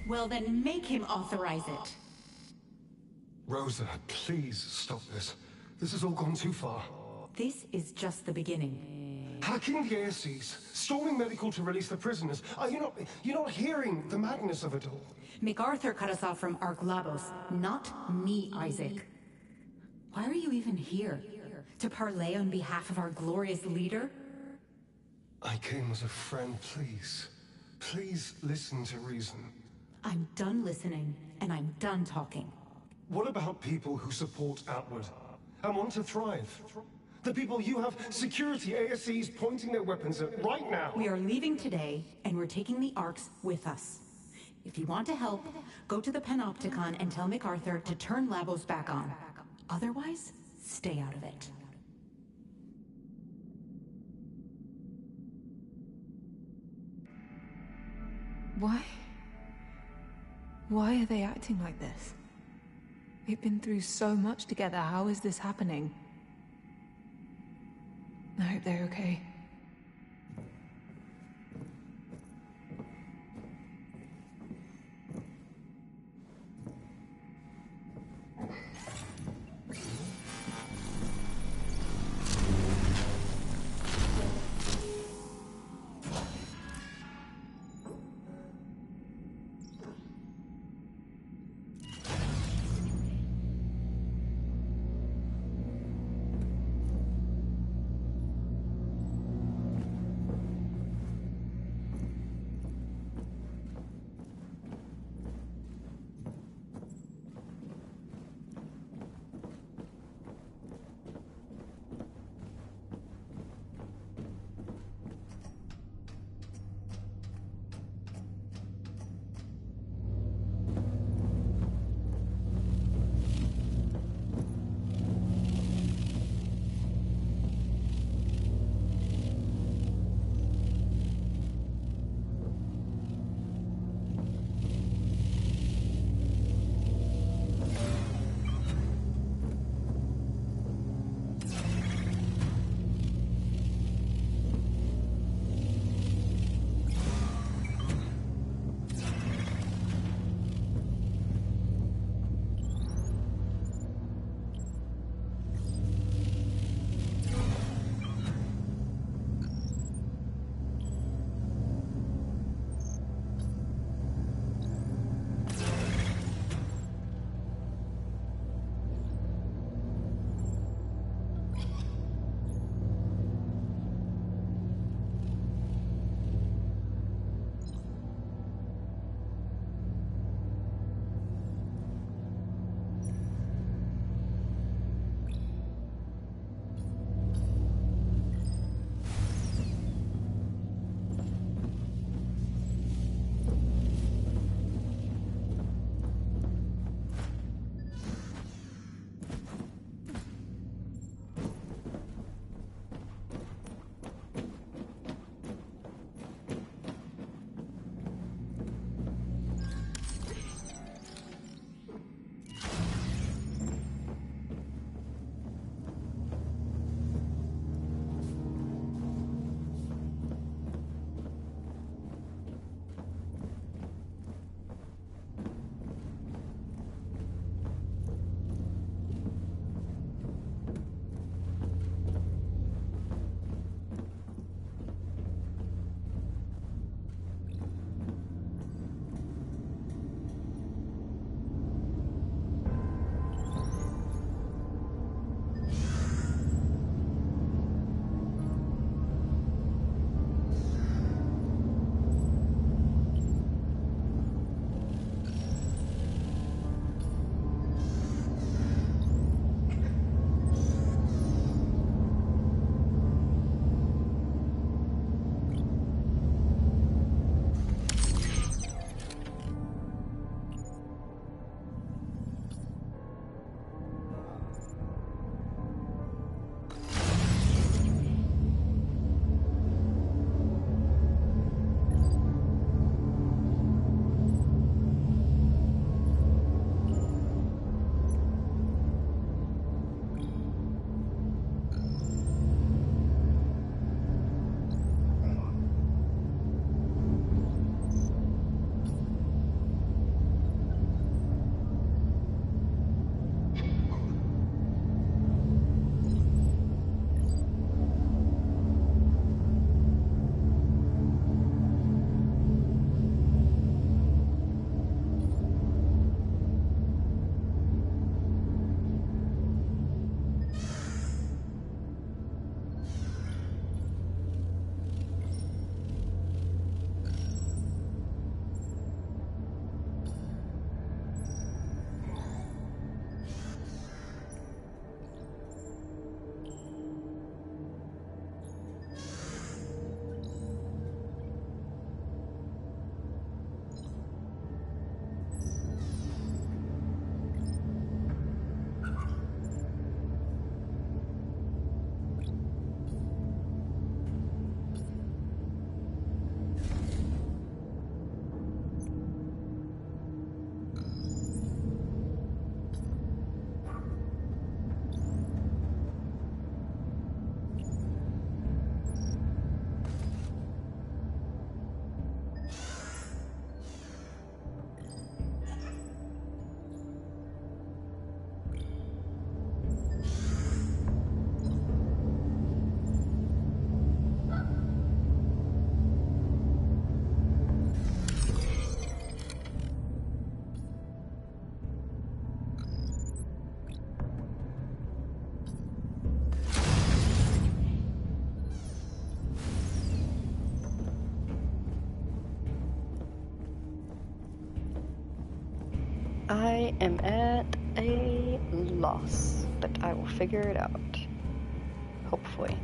Well, then make him authorize it. Rosa, please stop this. This has all gone too far. This is just the beginning. Hacking the ASCs, storming medical to release the prisoners. You're not hearing the madness of it all. MacArthur cut us off from Ark Labos, not me, Isaac. Why are you even here? To parlay on behalf of our glorious leader? I came as a friend, please. Please listen to reason. I'm done listening, and I'm done talking. What about people who support Outward and want to thrive? The people you have security ASCs pointing their weapons at right now. We are leaving today, and we're taking the Arks with us. If you want to help, go to the Panopticon and tell MacArthur to turn Labos back on. Otherwise, stay out of it. Why are they acting like this? We've been through so much together. How is this happening? I hope they're okay. I am at a loss, but I will figure it out. Hopefully.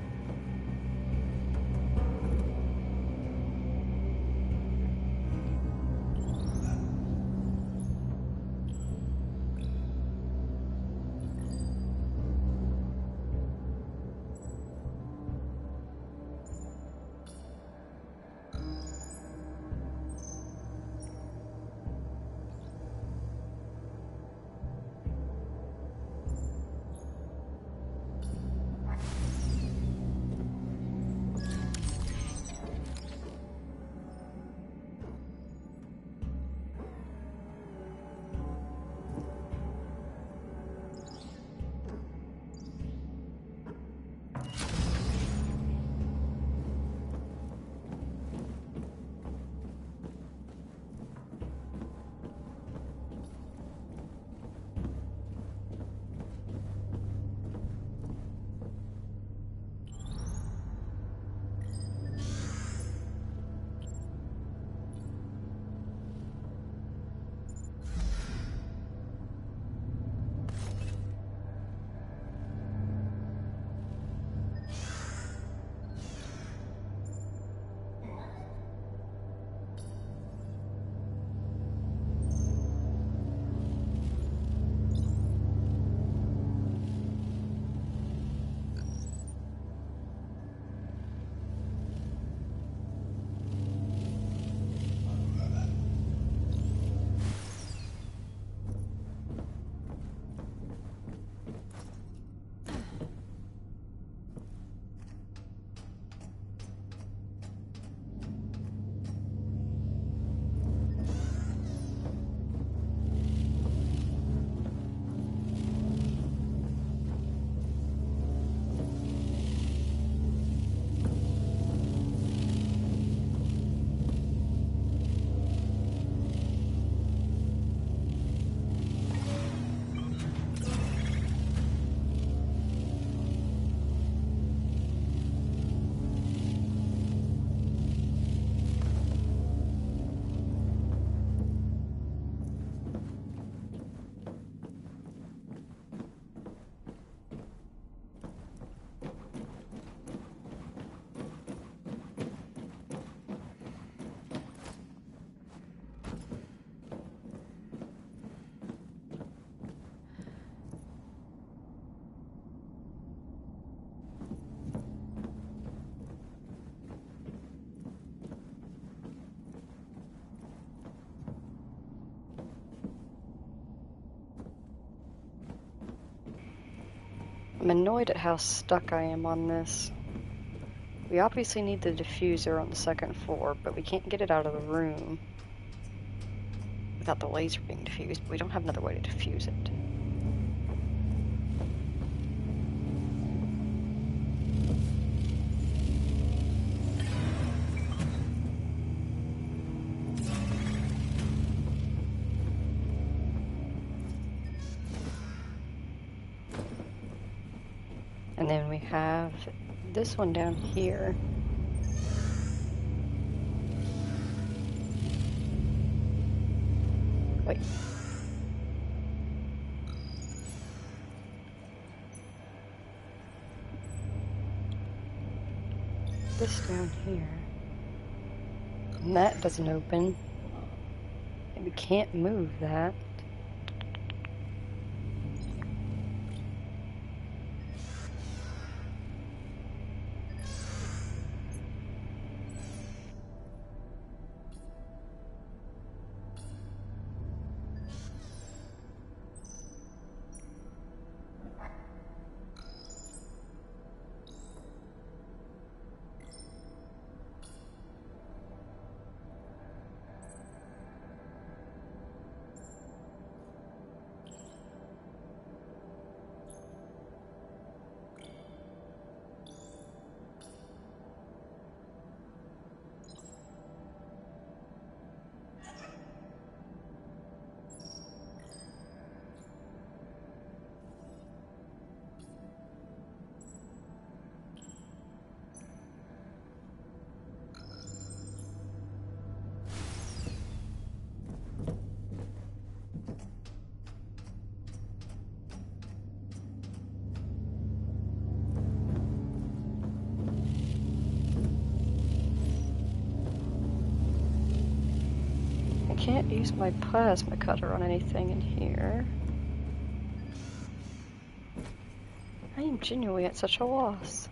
I'm annoyed at how stuck I am on this. We obviously need the diffuser on the second floor, but we can't get it out of the room without the laser being diffused, but we don't have another way to diffuse it. And then we have this one down here. Wait. This down here. And that doesn't open. And we can't move that. can't use my plasma cutter on anything in here. I am genuinely at such a loss.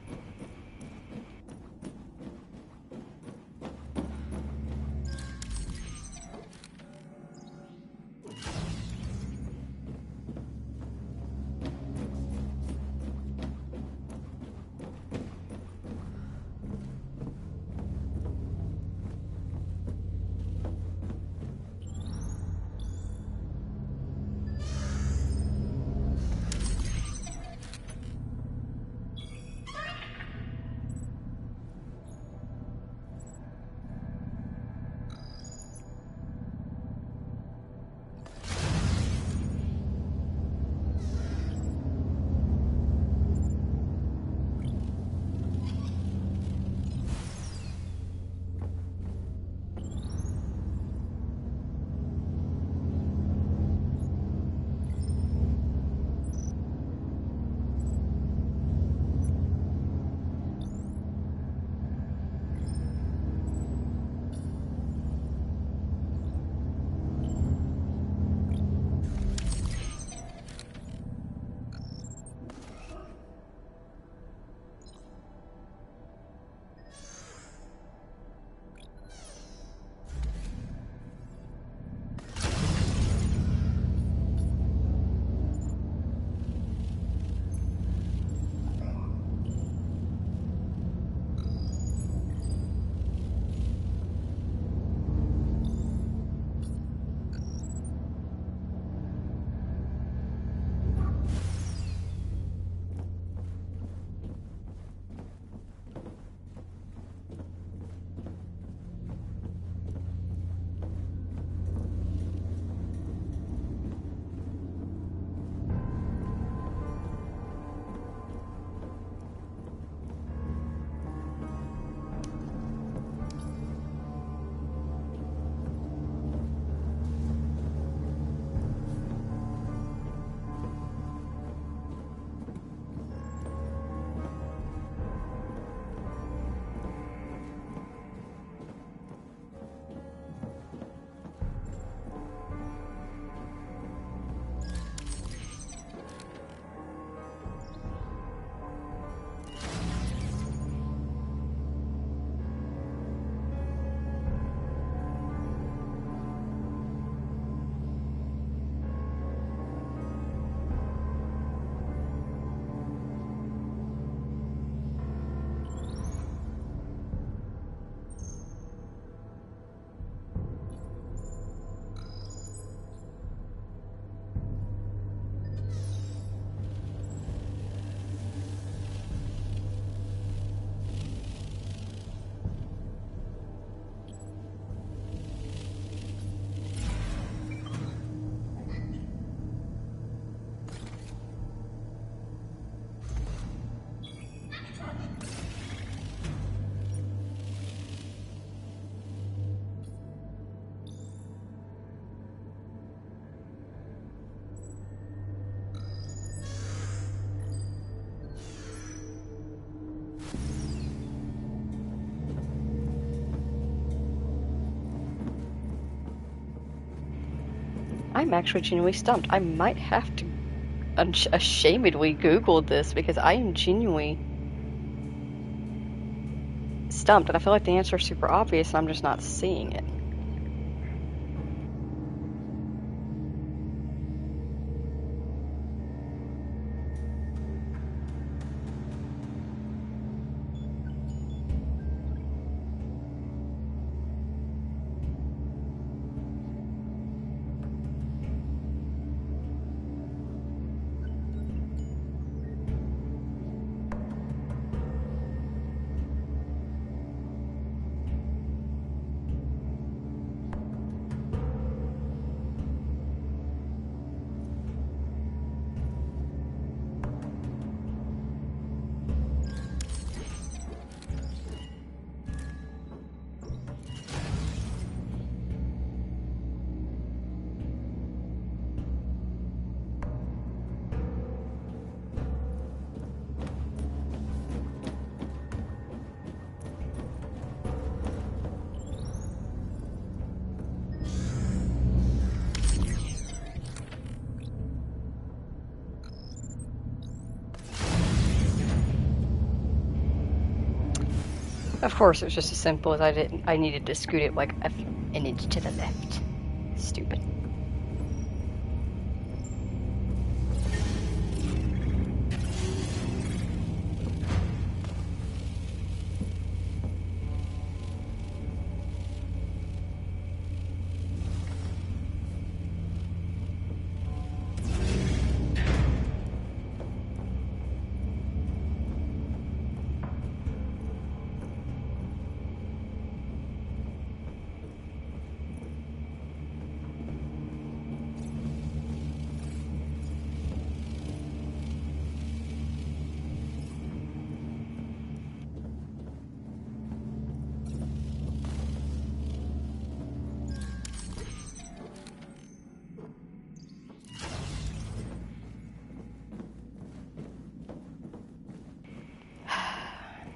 I'm actually genuinely stumped. I might have to ashamedly Google this because I am genuinely stumped, and I feel like the answer is super obvious and I'm just not seeing it. Of course, it was just as simple as I needed to scoot it like an inch to the left. Stupid.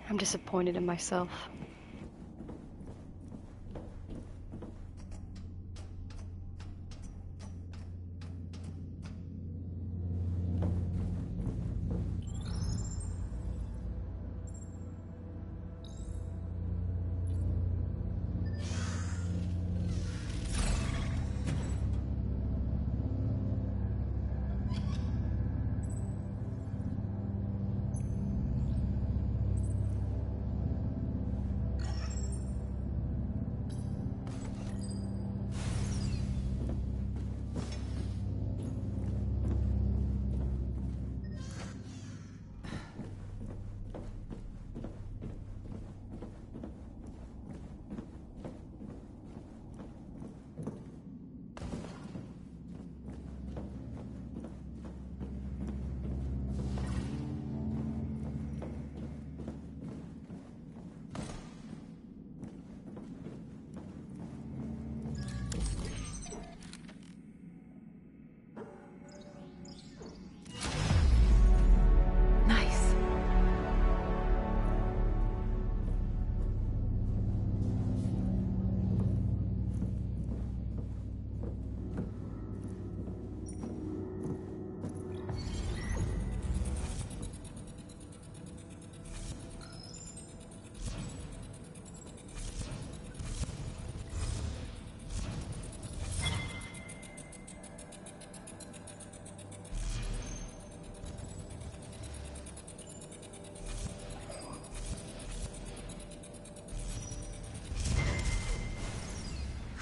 I'm disappointed in myself.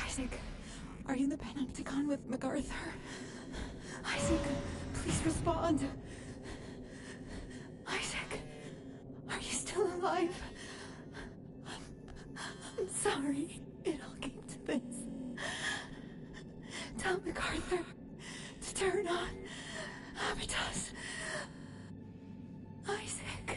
Isaac, are you in the Panopticon with MacArthur? Isaac, please respond. Isaac, are you still alive? I'm sorry it all came to this. Tell MacArthur to turn on Habitus. Isaac.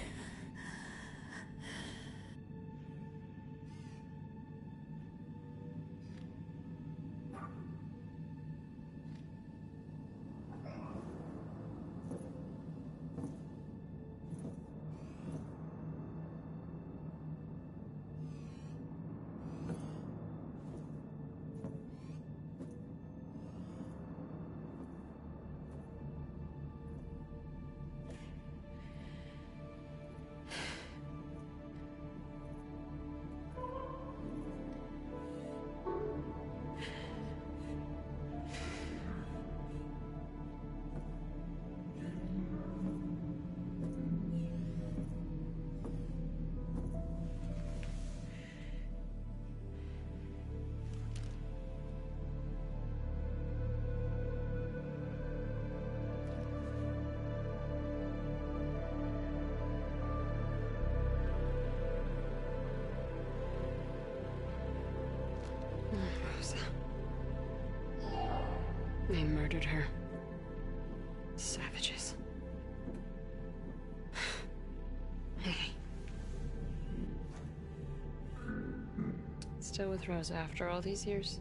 They murdered her. Savages. Hey. Still with Rosa after all these years?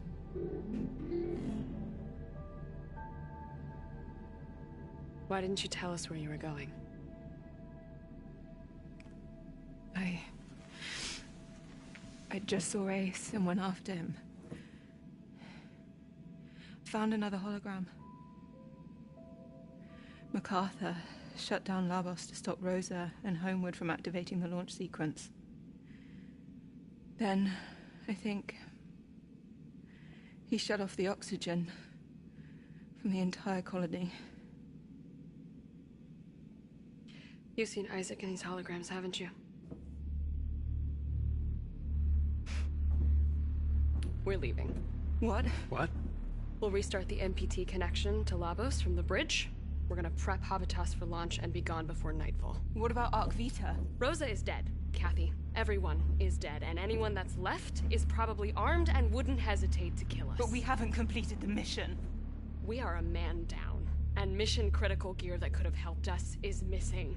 Why didn't you tell us where you were going? I just saw Ace and went after him. Found another hologram. MacArthur shut down Labos to stop Rosa and Homeward from activating the launch sequence. Then, I think, he shut off the oxygen from the entire colony. You've seen Isaac in these holograms, haven't you? We're leaving. What? What? We'll restart the MPT connection to Labos from the bridge. We're gonna prep Habitas for launch and be gone before nightfall. What about Ark Vita? Rosa is dead, Kathy. Everyone is dead, and anyone that's left is probably armed and wouldn't hesitate to kill us. But we haven't completed the mission. We are a man down, and mission-critical gear that could have helped us is missing.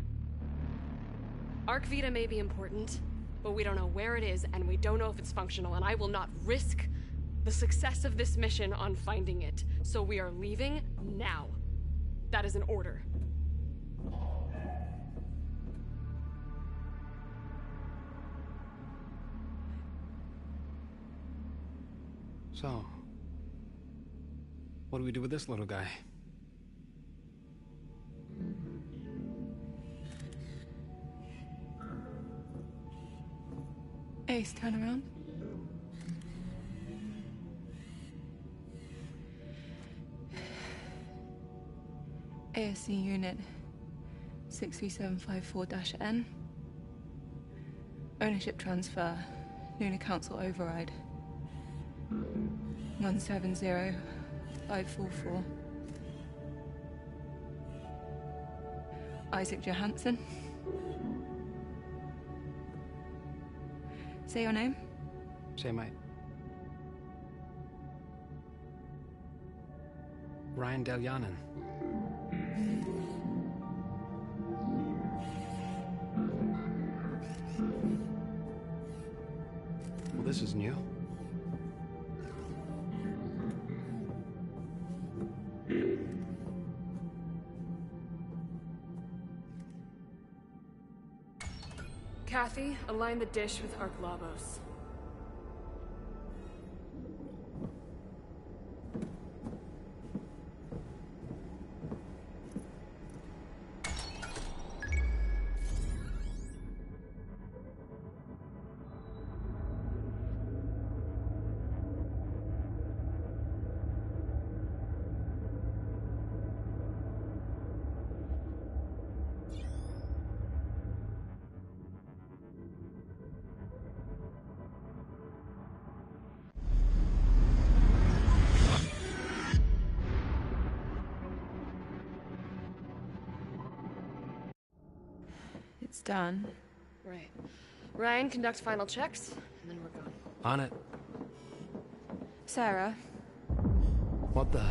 Ark Vita may be important, but we don't know where it is, and we don't know if it's functional, and I will not risk the success of this mission on finding it. So we are leaving now. That is an order. So, what do we do with this little guy? Ace, turn around. ASC unit 63754-N. Ownership transfer. Lunar Council override. 170544. Isaac Johanson. Say your name. Say mate. Ryan Delyanin. Well, this is new. Kathy, align the dish with Ark Labos. It's done. Right. Ryan, conduct final checks, and then we're gone. On it. Sarah. What the?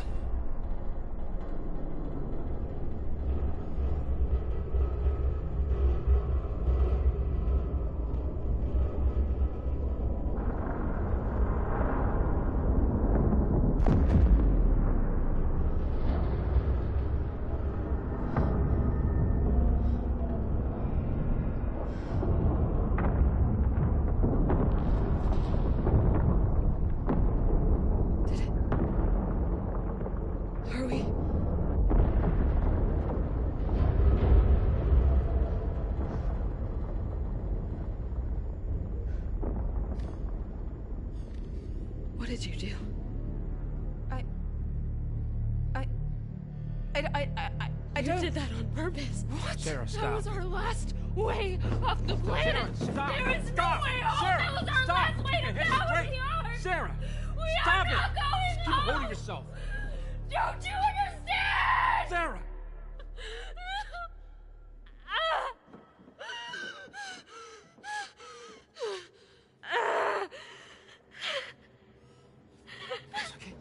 What did you do? I You did that on purpose. What? Sarah, stop. That was our last way off the planet. Sarah, stop. There is Stop. no way home. Sarah, That was our stop. last way to This is down great. the Ark. Sarah, We stop are it. not going Keep a home. hold of yourself. Don't you understand? Sarah! It's okay.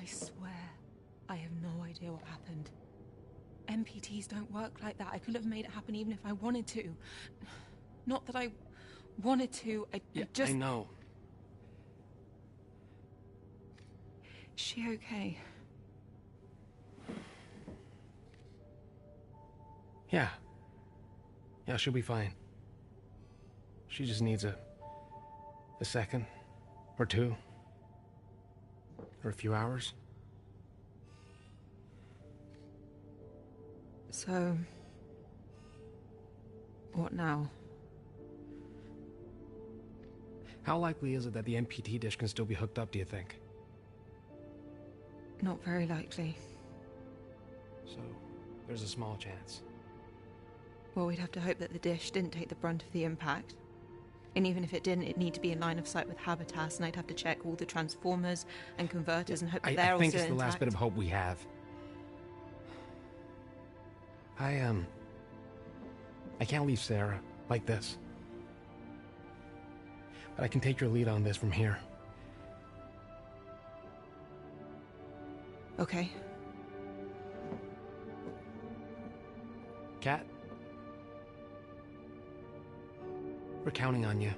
I swear, I have no idea what happened. MPTs don't work like that. I couldn't have made it happen even if I wanted to. Not that I wanted to, I just... I know. Is she okay? Yeah. Yeah, she'll be fine. She just needs a second, or two, or a few hours. So... what now? How likely is it that the MPT dish can still be hooked up, do you think? Not very likely. So, there's a small chance. Well, we'd have to hope that the dish didn't take the brunt of the impact. And even if it didn't, it'd need to be in line of sight with Habitas, and I'd have to check all the transformers and converters and hope that they're all still intact. I think it's the last bit of hope we have. I can't leave Sarah like this. But I can take your lead on this from here. Okay. Kat? We're counting on you.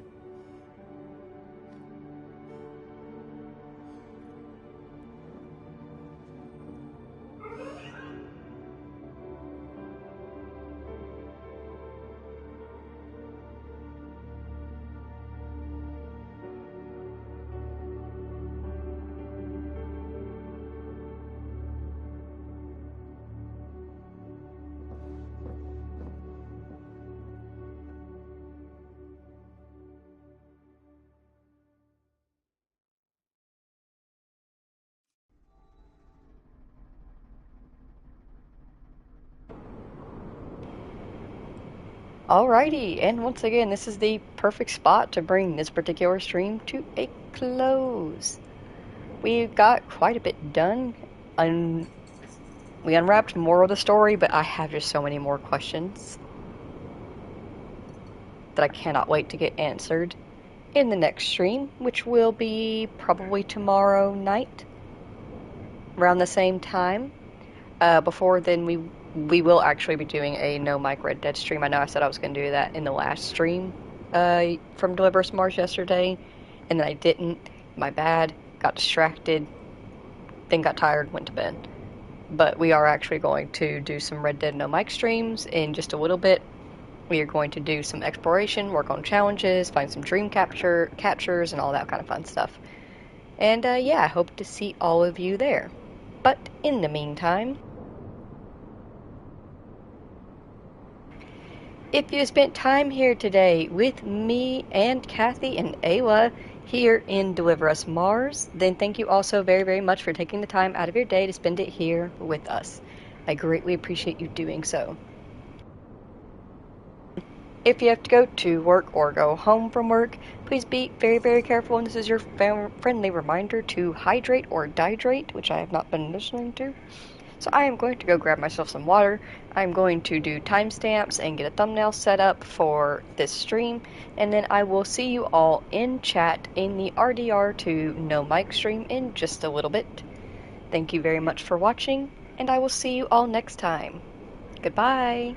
Alrighty, and once again, this is the perfect spot to bring this particular stream to a close. We got quite a bit done. We unwrapped more of the story, but I have just so many more questions that I cannot wait to get answered in the next stream, which will be probably tomorrow night, around the same time. Before then, we will actually be doing a No Mic Red Dead stream. I know I said I was going to do that in the last stream from Deliver Us Mars yesterday, and then I didn't. My bad. Got distracted, then got tired, went to bed. But we are actually going to do some Red Dead No Mic streams in just a little bit. We are going to do some exploration, work on challenges, find some dream captures, and all that kind of fun stuff. And yeah, I hope to see all of you there. But in the meantime, if you spent time here today with me and Kathy and Ayla here in Deliver Us Mars, then thank you also very, very much for taking the time out of your day to spend it here with us. I greatly appreciate you doing so. If you have to go to work or go home from work, please be very, very careful, and this is your friendly reminder to hydrate or dihydrate, which I have not been listening to. So I am going to go grab myself some water. I'm going to do timestamps and get a thumbnail set up for this stream, and then I will see you all in chat in the RDR2 No Mic stream in just a little bit. Thank you very much for watching, and I will see you all next time. Goodbye!